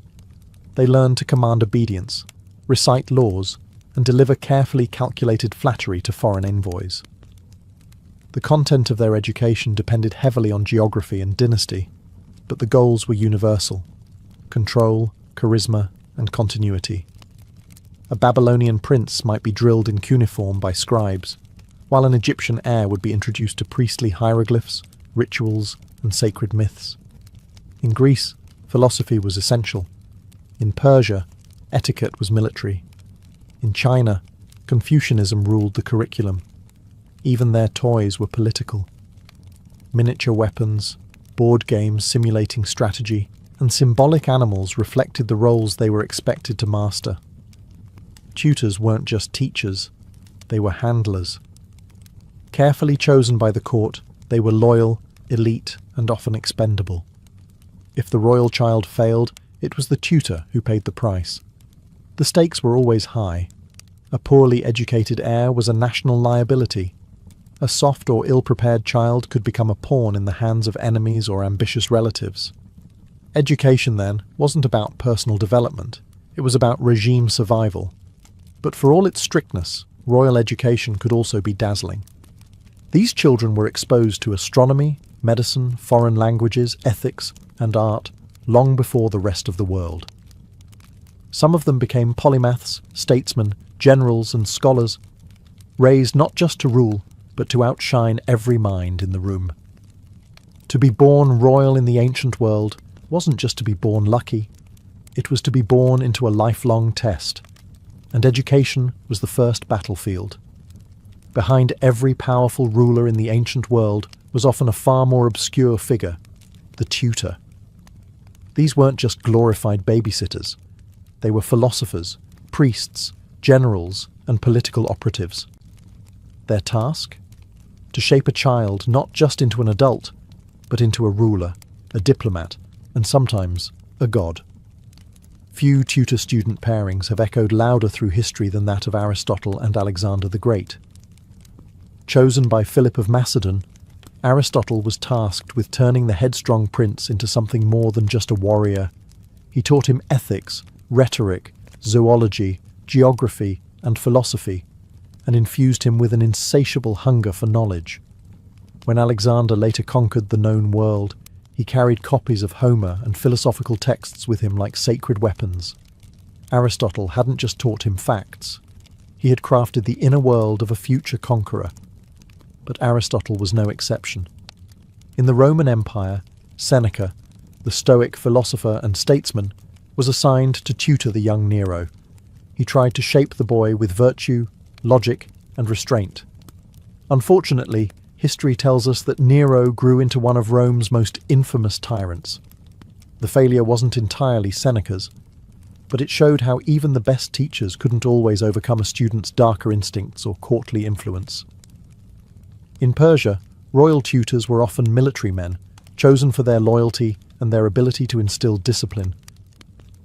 They learned to command obedience, recite laws, and deliver carefully calculated flattery to foreign envoys. The content of their education depended heavily on geography and dynasty, but the goals were universal: control, charisma, and continuity. A Babylonian prince might be drilled in cuneiform by scribes, while an Egyptian heir would be introduced to priestly hieroglyphs, rituals, and sacred myths. In Greece, philosophy was essential. In Persia, etiquette was military. In China, Confucianism ruled the curriculum. Even their toys were political. Miniature weapons, board games simulating strategy, and symbolic animals reflected the roles they were expected to master. Tutors weren't just teachers, they were handlers. Carefully chosen by the court, they were loyal, elite, and often expendable. If the royal child failed, it was the tutor who paid the price. The stakes were always high. A poorly educated heir was a national liability. A soft or ill-prepared child could become a pawn in the hands of enemies or ambitious relatives. Education, then, wasn't about personal development. It was about regime survival. But for all its strictness, royal education could also be dazzling. These children were exposed to astronomy, medicine, foreign languages, ethics, and art long before the rest of the world. Some of them became polymaths, statesmen, generals, and scholars, raised not just to rule, but to outshine every mind in the room. To be born royal in the ancient world wasn't just to be born lucky, it was to be born into a lifelong test, and education was the first battlefield. Behind every powerful ruler in the ancient world was often a far more obscure figure, the tutor. These weren't just glorified babysitters. They were philosophers, priests, generals, and political operatives. Their task? To shape a child not just into an adult, but into a ruler, a diplomat, and sometimes a god. Few tutor-student pairings have echoed louder through history than that of Aristotle and Alexander the Great. Chosen by Philip of Macedon, Aristotle was tasked with turning the headstrong prince into something more than just a warrior. He taught him ethics, rhetoric, zoology, geography, and philosophy, and infused him with an insatiable hunger for knowledge. When Alexander later conquered the known world, he carried copies of Homer and philosophical texts with him like sacred weapons. Aristotle hadn't just taught him facts. He had crafted the inner world of a future conqueror. But Aristotle was no exception. In the Roman Empire, Seneca, the Stoic philosopher and statesman, was assigned to tutor the young Nero. He tried to shape the boy with virtue, logic, and restraint. Unfortunately, history tells us that Nero grew into one of Rome's most infamous tyrants. The failure wasn't entirely Seneca's, but it showed how even the best teachers couldn't always overcome a student's darker instincts or courtly influence. In Persia, royal tutors were often military men, chosen for their loyalty and their ability to instill discipline.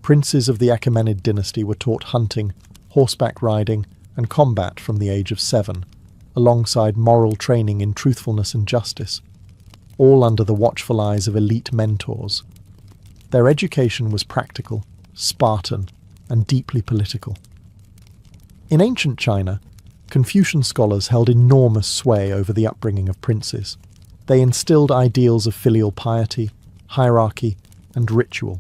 Princes of the Achaemenid dynasty were taught hunting, horseback riding, and combat from the age of 7, alongside moral training in truthfulness and justice, all under the watchful eyes of elite mentors. Their education was practical, Spartan, and deeply political. In ancient China, Confucian scholars held enormous sway over the upbringing of princes. They instilled ideals of filial piety, hierarchy, and ritual.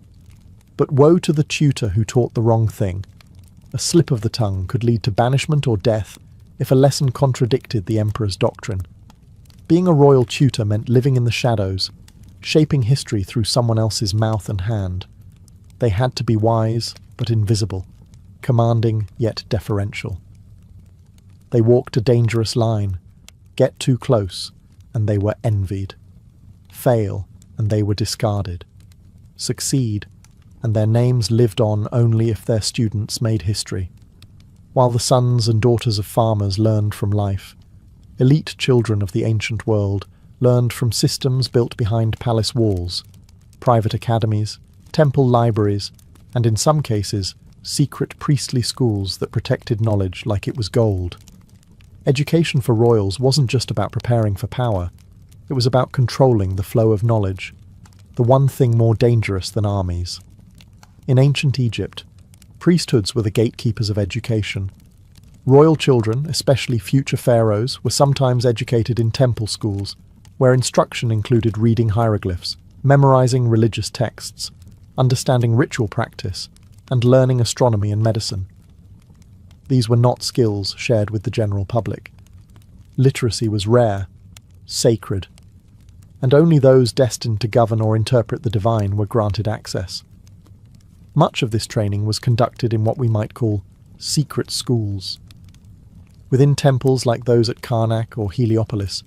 But woe to the tutor who taught the wrong thing. A slip of the tongue could lead to banishment or death if a lesson contradicted the emperor's doctrine. Being a royal tutor meant living in the shadows, shaping history through someone else's mouth and hand. They had to be wise but invisible, commanding yet deferential. They walked a dangerous line. Get too close, and they were envied. Fail, and they were discarded. Succeed, and their names lived on only if their students made history. While the sons and daughters of farmers learned from life, elite children of the ancient world learned from systems built behind palace walls, private academies, temple libraries, and in some cases, secret priestly schools that protected knowledge like it was gold. Education for royals wasn't just about preparing for power, it was about controlling the flow of knowledge, the one thing more dangerous than armies. In ancient Egypt, priesthoods were the gatekeepers of education. Royal children, especially future pharaohs, were sometimes educated in temple schools, where instruction included reading hieroglyphs, memorizing religious texts, understanding ritual practice, and learning astronomy and medicine. These were not skills shared with the general public. Literacy was rare, sacred, and only those destined to govern or interpret the divine were granted access. Much of this training was conducted in what we might call secret schools. Within temples like those at Karnak or Heliopolis,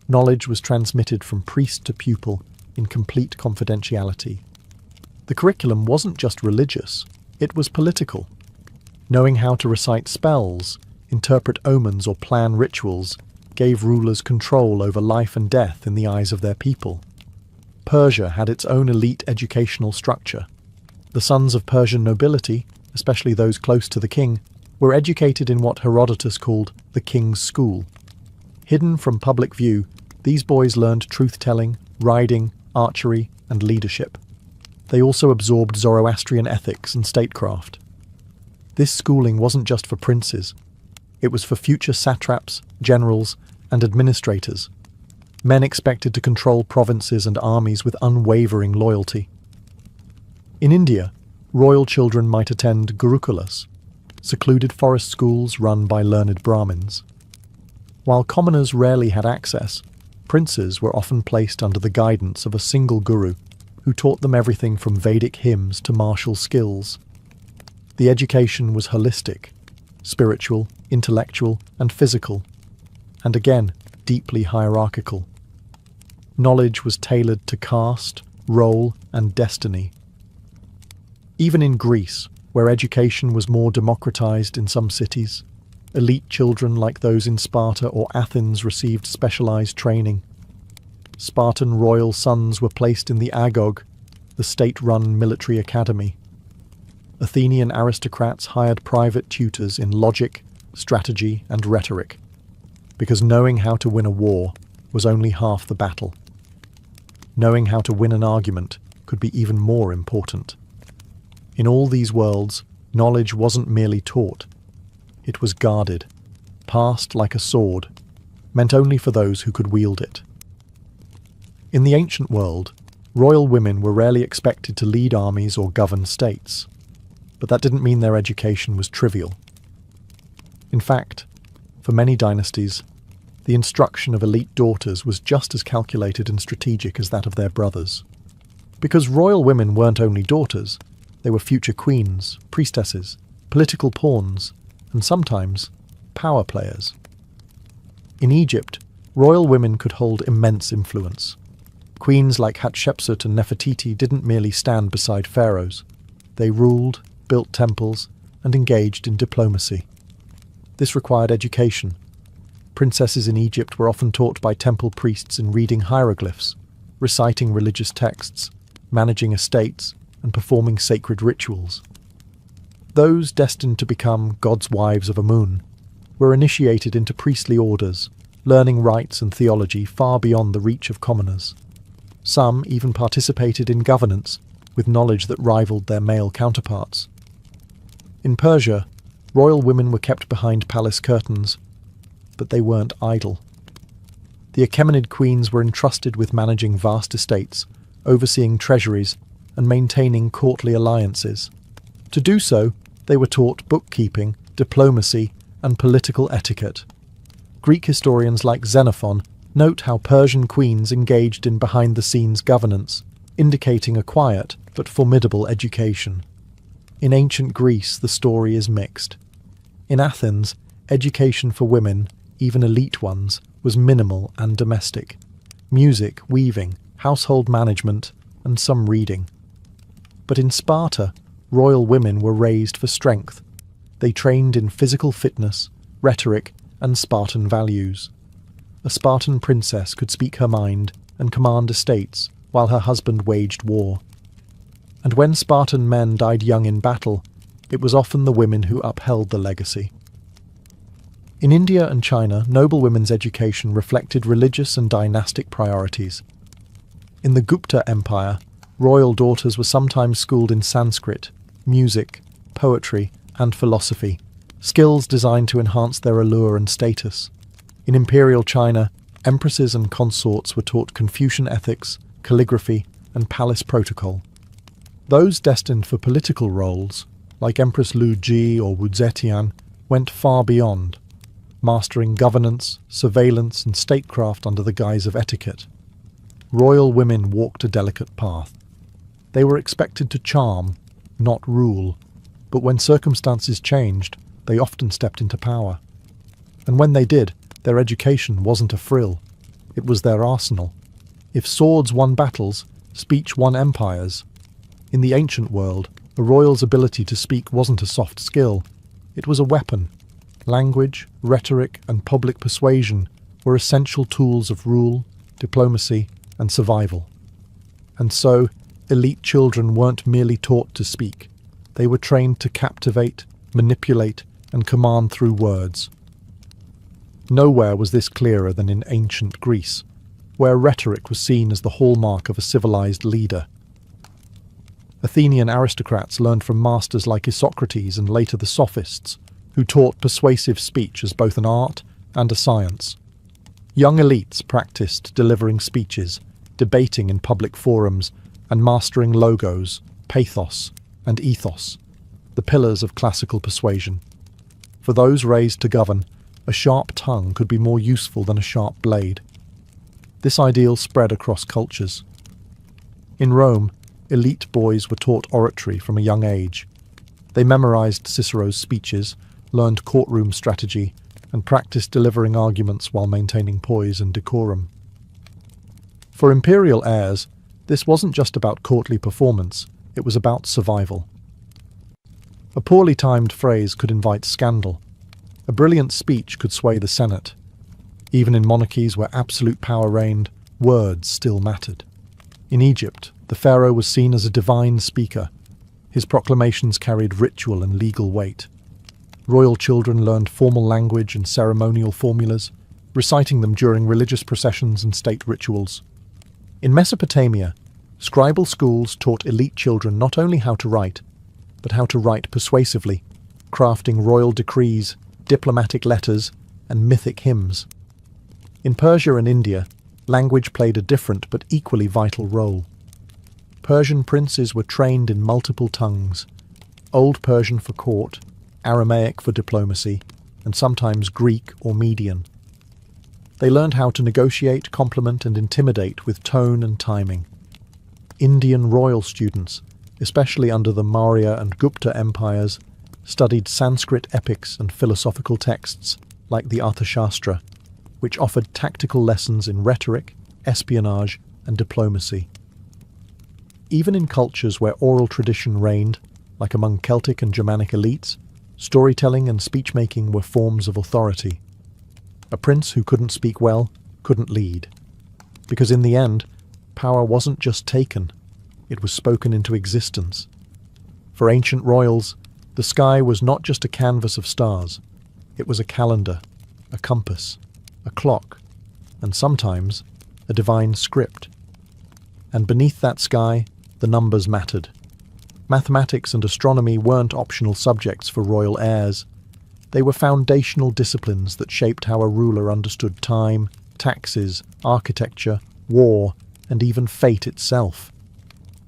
knowledge was transmitted from priest to pupil in complete confidentiality. The curriculum wasn't just religious, it was political. Knowing how to recite spells, interpret omens or plan rituals gave rulers control over life and death in the eyes of their people. Persia had its own elite educational structure. The sons of Persian nobility, especially those close to the king, were educated in what Herodotus called the king's school. Hidden from public view, these boys learned truth-telling, riding, archery, and leadership. They also absorbed Zoroastrian ethics and statecraft. This schooling wasn't just for princes. It was for future satraps, generals, and administrators. Men expected to control provinces and armies with unwavering loyalty. In India, royal children might attend gurukulas, secluded forest schools run by learned Brahmins. While commoners rarely had access, princes were often placed under the guidance of a single guru who taught them everything from Vedic hymns to martial skills. The education was holistic, spiritual, intellectual, and physical, and again, deeply hierarchical. Knowledge was tailored to caste, role, and destiny. Even in Greece, where education was more democratized in some cities, elite children like those in Sparta or Athens received specialized training. Spartan royal sons were placed in the agog, the state-run military academy. Athenian aristocrats hired private tutors in logic, strategy, and rhetoric, because knowing how to win a war was only half the battle. Knowing how to win an argument could be even more important. In all these worlds, knowledge wasn't merely taught. It was guarded, passed like a sword, meant only for those who could wield it. In the ancient world, royal women were rarely expected to lead armies or govern states, but that didn't mean their education was trivial. In fact, for many dynasties, the instruction of elite daughters was just as calculated and strategic as that of their brothers. Because royal women weren't only daughters, they were future queens, priestesses, political pawns, and sometimes power players. In Egypt, royal women could hold immense influence. Queens like Hatshepsut and Nefertiti didn't merely stand beside pharaohs. They ruled, built temples, and engaged in diplomacy. This required education. Princesses in Egypt were often taught by temple priests in reading hieroglyphs, reciting religious texts, managing estates, and performing sacred rituals. Those destined to become God's wives of Amun were initiated into priestly orders, learning rites and theology far beyond the reach of commoners. Some even participated in governance with knowledge that rivaled their male counterparts. In Persia, royal women were kept behind palace curtains, but they weren't idle. The Achaemenid queens were entrusted with managing vast estates, overseeing treasuries, and maintaining courtly alliances. To do so, they were taught bookkeeping, diplomacy, and political etiquette. Greek historians like Xenophon note how Persian queens engaged in behind-the-scenes governance, indicating a quiet but formidable education. In ancient Greece, the story is mixed. In Athens, education for women, even elite ones, was minimal and domestic. Music, weaving, household management, and some reading. But in Sparta, royal women were raised for strength. They trained in physical fitness, rhetoric, and Spartan values. A Spartan princess could speak her mind and command estates while her husband waged war. And when Spartan men died young in battle, it was often the women who upheld the legacy. In India and China, noble women's education reflected religious and dynastic priorities. In the Gupta Empire, royal daughters were sometimes schooled in Sanskrit, music, poetry, and philosophy, skills designed to enhance their allure and status. In imperial China, empresses and consorts were taught Confucian ethics, calligraphy, and palace protocol. Those destined for political roles, like Empress Lu Ji or Wu Zetian, went far beyond, mastering governance, surveillance, and statecraft under the guise of etiquette. Royal women walked a delicate path. They were expected to charm, not rule, but when circumstances changed, they often stepped into power. And when they did, their education wasn't a frill. It was their arsenal. If swords won battles, Speech won empires. In the ancient world, a royal's ability to speak wasn't a soft skill. It was a weapon. Language, rhetoric, and public persuasion were essential tools of rule, diplomacy, and survival. And so, elite children weren't merely taught to speak. They were trained to captivate, manipulate, and command through words. Nowhere was this clearer than in ancient Greece, where rhetoric was seen as the hallmark of a civilized leader. Athenian aristocrats learned from masters like Isocrates and later the Sophists, who taught persuasive speech as both an art and a science. Young elites practiced delivering speeches, debating in public forums, and mastering logos, pathos, and ethos, the pillars of classical persuasion. For those raised to govern, a sharp tongue could be more useful than a sharp blade. This ideal spread across cultures. In Rome, elite boys were taught oratory from a young age. They memorized Cicero's speeches, learned courtroom strategy, and practiced delivering arguments while maintaining poise and decorum. For imperial heirs, this wasn't just about courtly performance, it was about survival. A poorly timed phrase could invite scandal. A brilliant speech could sway the Senate. Even in monarchies where absolute power reigned, words still mattered. In Egypt, the pharaoh was seen as a divine speaker. His proclamations carried ritual and legal weight. Royal children learned formal language and ceremonial formulas, reciting them during religious processions and state rituals. In Mesopotamia, scribal schools taught elite children not only how to write, but how to write persuasively, crafting royal decrees, diplomatic letters, and mythic hymns. In Persia and India, language played a different but equally vital role. Persian princes were trained in multiple tongues, Old Persian for court, Aramaic for diplomacy, and sometimes Greek or Median. They learned how to negotiate, compliment, and intimidate with tone and timing. Indian royal students, especially under the Maurya and Gupta empires, studied Sanskrit epics and philosophical texts like the Arthashastra, which offered tactical lessons in rhetoric, espionage, and diplomacy. Even in cultures where oral tradition reigned, like among Celtic and Germanic elites, storytelling and speech-making were forms of authority. A prince who couldn't speak well couldn't lead, because in the end, power wasn't just taken, it was spoken into existence. For ancient royals, the sky was not just a canvas of stars, it was a calendar, a compass, a clock, and sometimes a divine script. And beneath that sky, the numbers mattered. Mathematics and astronomy weren't optional subjects for royal heirs. They were foundational disciplines that shaped how a ruler understood time, taxes, architecture, war, and even fate itself.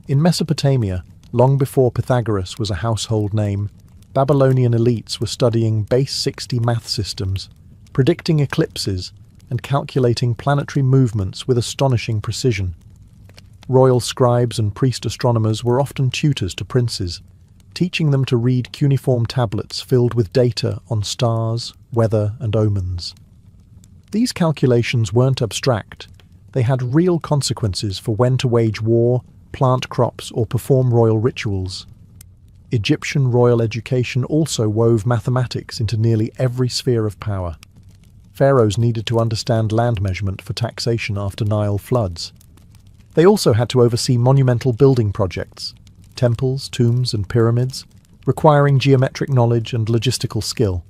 In Mesopotamia, long before Pythagoras was a household name, Babylonian elites were studying base 60 math systems, predicting eclipses, and calculating planetary movements with astonishing precision. Royal scribes and priest astronomers were often tutors to princes, teaching them to read cuneiform tablets filled with data on stars, weather, and omens. These calculations weren't abstract. They had real consequences for when to wage war, plant crops, or perform royal rituals. Egyptian royal education also wove mathematics into nearly every sphere of power. Pharaohs needed to understand land measurement for taxation after Nile floods. They also had to oversee monumental building projects, temples, tombs, and pyramids, requiring geometric knowledge and logistical skill.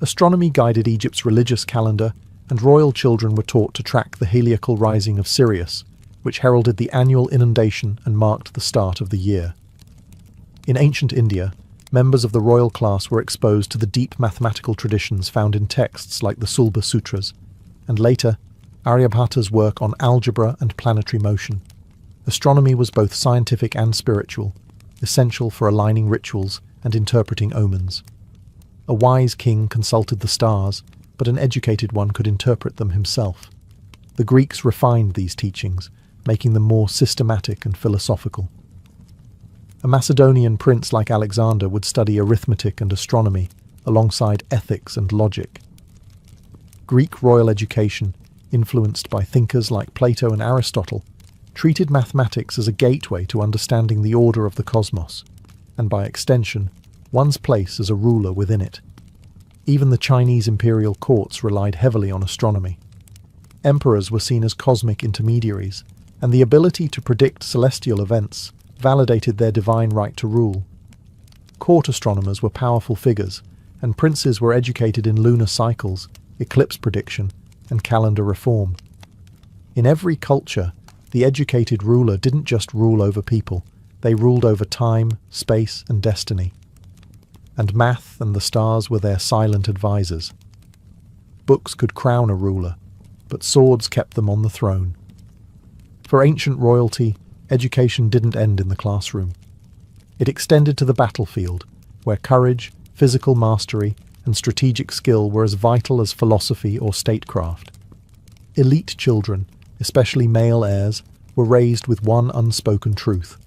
Astronomy guided Egypt's religious calendar, and royal children were taught to track the heliacal rising of Sirius, which heralded the annual inundation and marked the start of the year. In ancient India, members of the royal class were exposed to the deep mathematical traditions found in texts like the Sulba Sutras, and later, Aryabhata's work on algebra and planetary motion. Astronomy was both scientific and spiritual, essential for aligning rituals and interpreting omens. A wise king consulted the stars, but an educated one could interpret them himself. The Greeks refined these teachings, making them more systematic and philosophical. A Macedonian prince like Alexander would study arithmetic and astronomy, alongside ethics and logic. Greek royal education, influenced by thinkers like Plato and Aristotle, treated mathematics as a gateway to understanding the order of the cosmos, and by extension, one's place as a ruler within it. Even the Chinese imperial courts relied heavily on astronomy. Emperors were seen as cosmic intermediaries, and the ability to predict celestial events validated their divine right to rule. Court astronomers were powerful figures, and princes were educated in lunar cycles, eclipse prediction, and calendar reform. In every culture, the educated ruler didn't just rule over people, they ruled over time, space, and destiny. And math and the stars were their silent advisors. Books could crown a ruler, but swords kept them on the throne. For ancient royalty, education didn't end in the classroom. It extended to the battlefield, where courage, physical mastery, and strategic skill were as vital as philosophy or statecraft. Elite children, especially male heirs, were raised with one unspoken truth: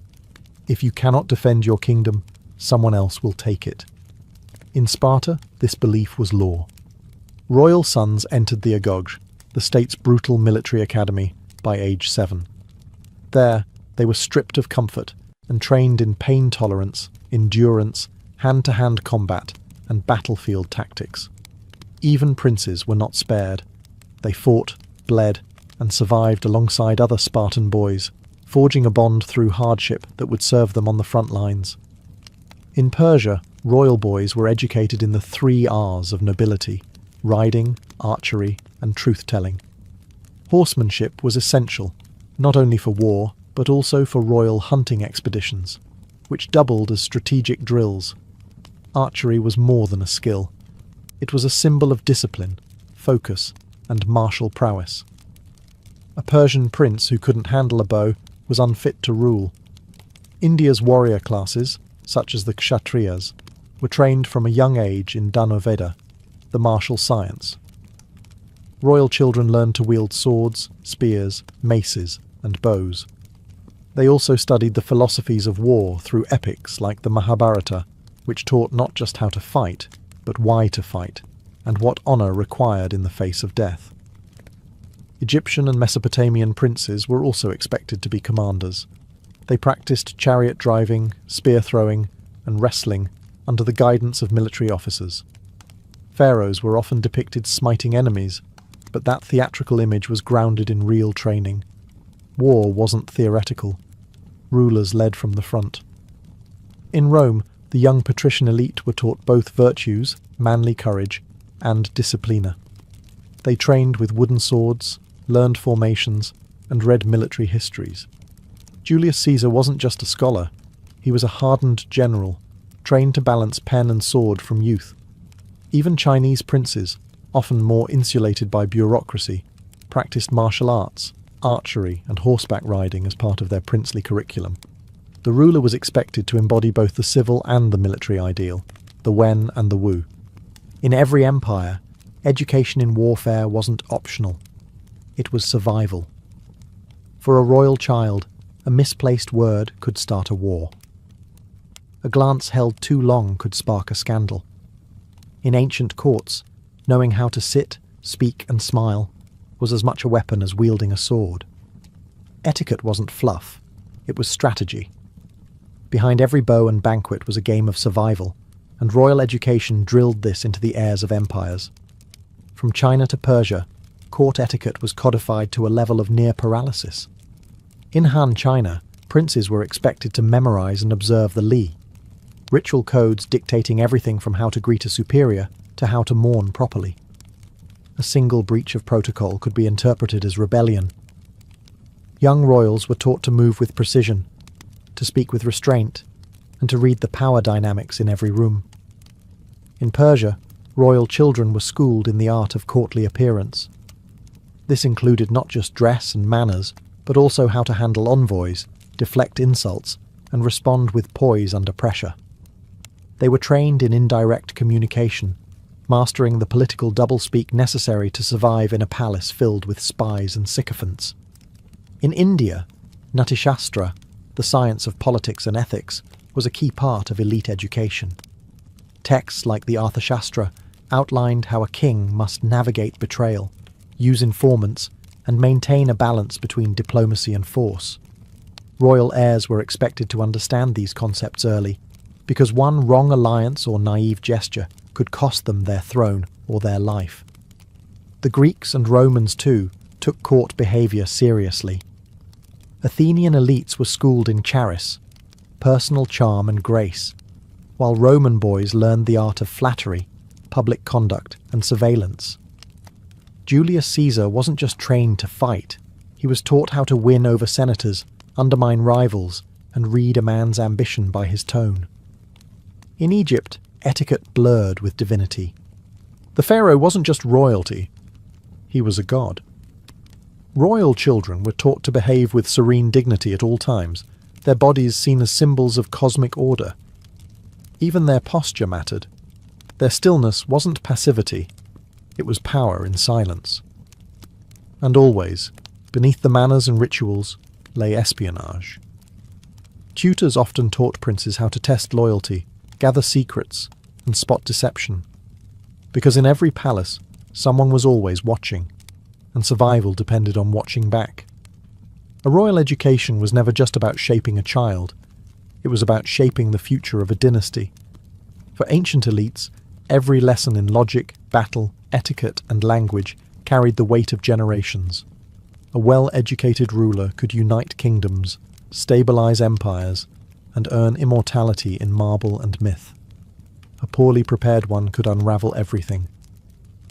if you cannot defend your kingdom, someone else will take it. In Sparta, this belief was law. Royal sons entered the Agog, the state's brutal military academy, by age 7. There, they were stripped of comfort and trained in pain tolerance, endurance, hand-to-hand combat, and battlefield tactics. Even princes were not spared. They fought, bled, and survived alongside other Spartan boys, forging a bond through hardship that would serve them on the front lines. In Persia, royal boys were educated in the 3 R's of nobility: riding, archery, and truth-telling. Horsemanship was essential, not only for war, but also for royal hunting expeditions, which doubled as strategic drills. Archery was more than a skill. It was a symbol of discipline, focus, and martial prowess. A Persian prince who couldn't handle a bow was unfit to rule. India's warrior classes, such as the Kshatriyas, were trained from a young age in Dhanurveda, the martial science. Royal children learned to wield swords, spears, maces, and bows. They also studied the philosophies of war through epics like the Mahabharata, which taught not just how to fight, but why to fight, and what honour required in the face of death. Egyptian and Mesopotamian princes were also expected to be commanders. They practiced chariot driving, spear throwing, and wrestling under the guidance of military officers. Pharaohs were often depicted smiting enemies, but that theatrical image was grounded in real training. War wasn't theoretical. Rulers led from the front. In Rome, the young patrician elite were taught both virtues, manly courage, and disciplina. They trained with wooden swords, learned formations, and read military histories. Julius Caesar wasn't just a scholar, he was a hardened general, trained to balance pen and sword from youth. Even Chinese princes, often more insulated by bureaucracy, practiced martial arts, archery, and horseback riding as part of their princely curriculum. The ruler was expected to embody both the civil and the military ideal, the Wen and the Wu. In every empire, education in warfare wasn't optional. It was survival. For a royal child, a misplaced word could start a war. A glance held too long could spark a scandal. In ancient courts, knowing how to sit, speak, and smile was as much a weapon as wielding a sword. Etiquette wasn't fluff, it was strategy. Behind every bow and banquet was a game of survival, and royal education drilled this into the heirs of empires. From China to Persia, court etiquette was codified to a level of near paralysis. In Han China, princes were expected to memorize and observe the Li, ritual codes dictating everything from how to greet a superior to how to mourn properly. A single breach of protocol could be interpreted as rebellion. Young royals were taught to move with precision, to speak with restraint, and to read the power dynamics in every room. In Persia, royal children were schooled in the art of courtly appearance. This included not just dress and manners, but also how to handle envoys, deflect insults, and respond with poise under pressure. They were trained in indirect communication, mastering the political doublespeak necessary to survive in a palace filled with spies and sycophants. In India, Natishastra, the science of politics and ethics, was a key part of elite education. Texts like the Arthashastra outlined how a king must navigate betrayal, use informants, and maintain a balance between diplomacy and force. Royal heirs were expected to understand these concepts early, because one wrong alliance or naive gesture could cost them their throne or their life. The Greeks and Romans, too, took court behaviour seriously. Athenian elites were schooled in charis, personal charm and grace, while Roman boys learned the art of flattery, public conduct and surveillance. Julius Caesar wasn't just trained to fight, he was taught how to win over senators, undermine rivals, and read a man's ambition by his tone. In Egypt, etiquette blurred with divinity. The pharaoh wasn't just royalty, he was a god. Royal children were taught to behave with serene dignity at all times, their bodies seen as symbols of cosmic order. Even their posture mattered. Their stillness wasn't passivity, it was power in silence. And always, beneath the manners and rituals, lay espionage. Tutors often taught princes how to test loyalty, gather secrets, and spot deception. Because in every palace, someone was always watching, and survival depended on watching back. A royal education was never just about shaping a child, it was about shaping the future of a dynasty. For ancient elites, every lesson in logic, battle, etiquette, and language carried the weight of generations. A well-educated ruler could unite kingdoms, stabilize empires, and earn immortality in marble and myth. A poorly prepared one could unravel everything.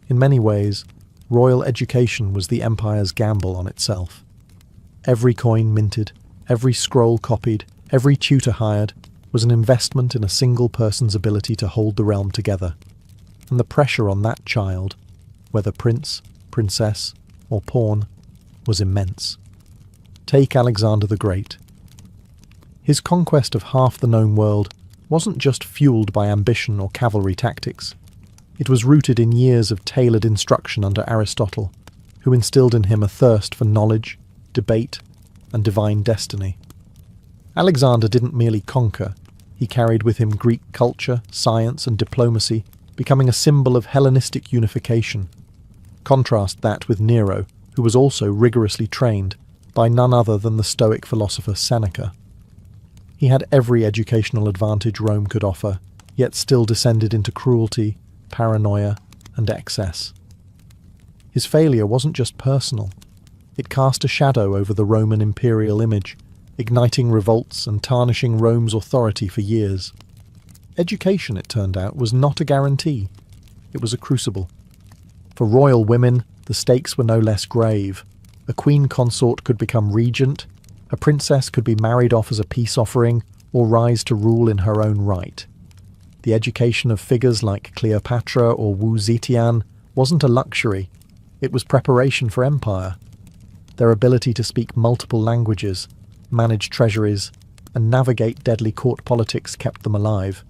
In many ways, royal education was the empire's gamble on itself. Every coin minted, every scroll copied, every tutor hired was an investment in a single person's ability to hold the realm together. And the pressure on that child, whether prince, princess, or pawn, was immense. Take Alexander the Great. His conquest of half the known world wasn't just fueled by ambition or cavalry tactics. It was rooted in years of tailored instruction under Aristotle, who instilled in him a thirst for knowledge, debate, and divine destiny. Alexander didn't merely conquer, he carried with him Greek culture, science, and diplomacy, becoming a symbol of Hellenistic unification. Contrast that with Nero, who was also rigorously trained by none other than the Stoic philosopher Seneca. He had every educational advantage Rome could offer, yet still descended into cruelty, paranoia, and excess. His failure wasn't just personal. It cast a shadow over the Roman imperial image, igniting revolts and tarnishing Rome's authority for years. Education, it turned out, was not a guarantee. It was a crucible. For royal women, the stakes were no less grave. A queen consort could become regent, a princess could be married off as a peace offering, or rise to rule in her own right. The education of figures like Cleopatra or Wu Zetian wasn't a luxury, it was preparation for empire. Their ability to speak multiple languages, manage treasuries, and navigate deadly court politics kept them alive,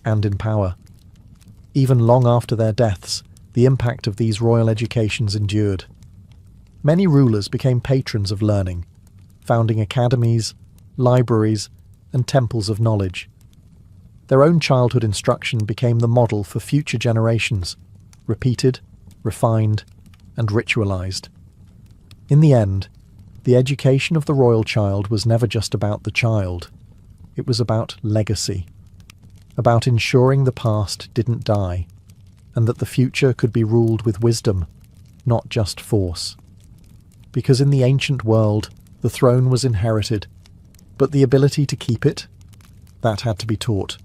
and in power. Even long after their deaths, the impact of these royal educations endured. Many rulers became patrons of learning, founding academies, libraries, and temples of knowledge. Their own childhood instruction became the model for future generations, repeated, refined, and ritualized. In the end, the education of the royal child was never just about the child. It was about legacy, about ensuring the past didn't die, and that the future could be ruled with wisdom, not just force. Because in the ancient world, the throne was inherited, but the ability to keep it, that had to be taught.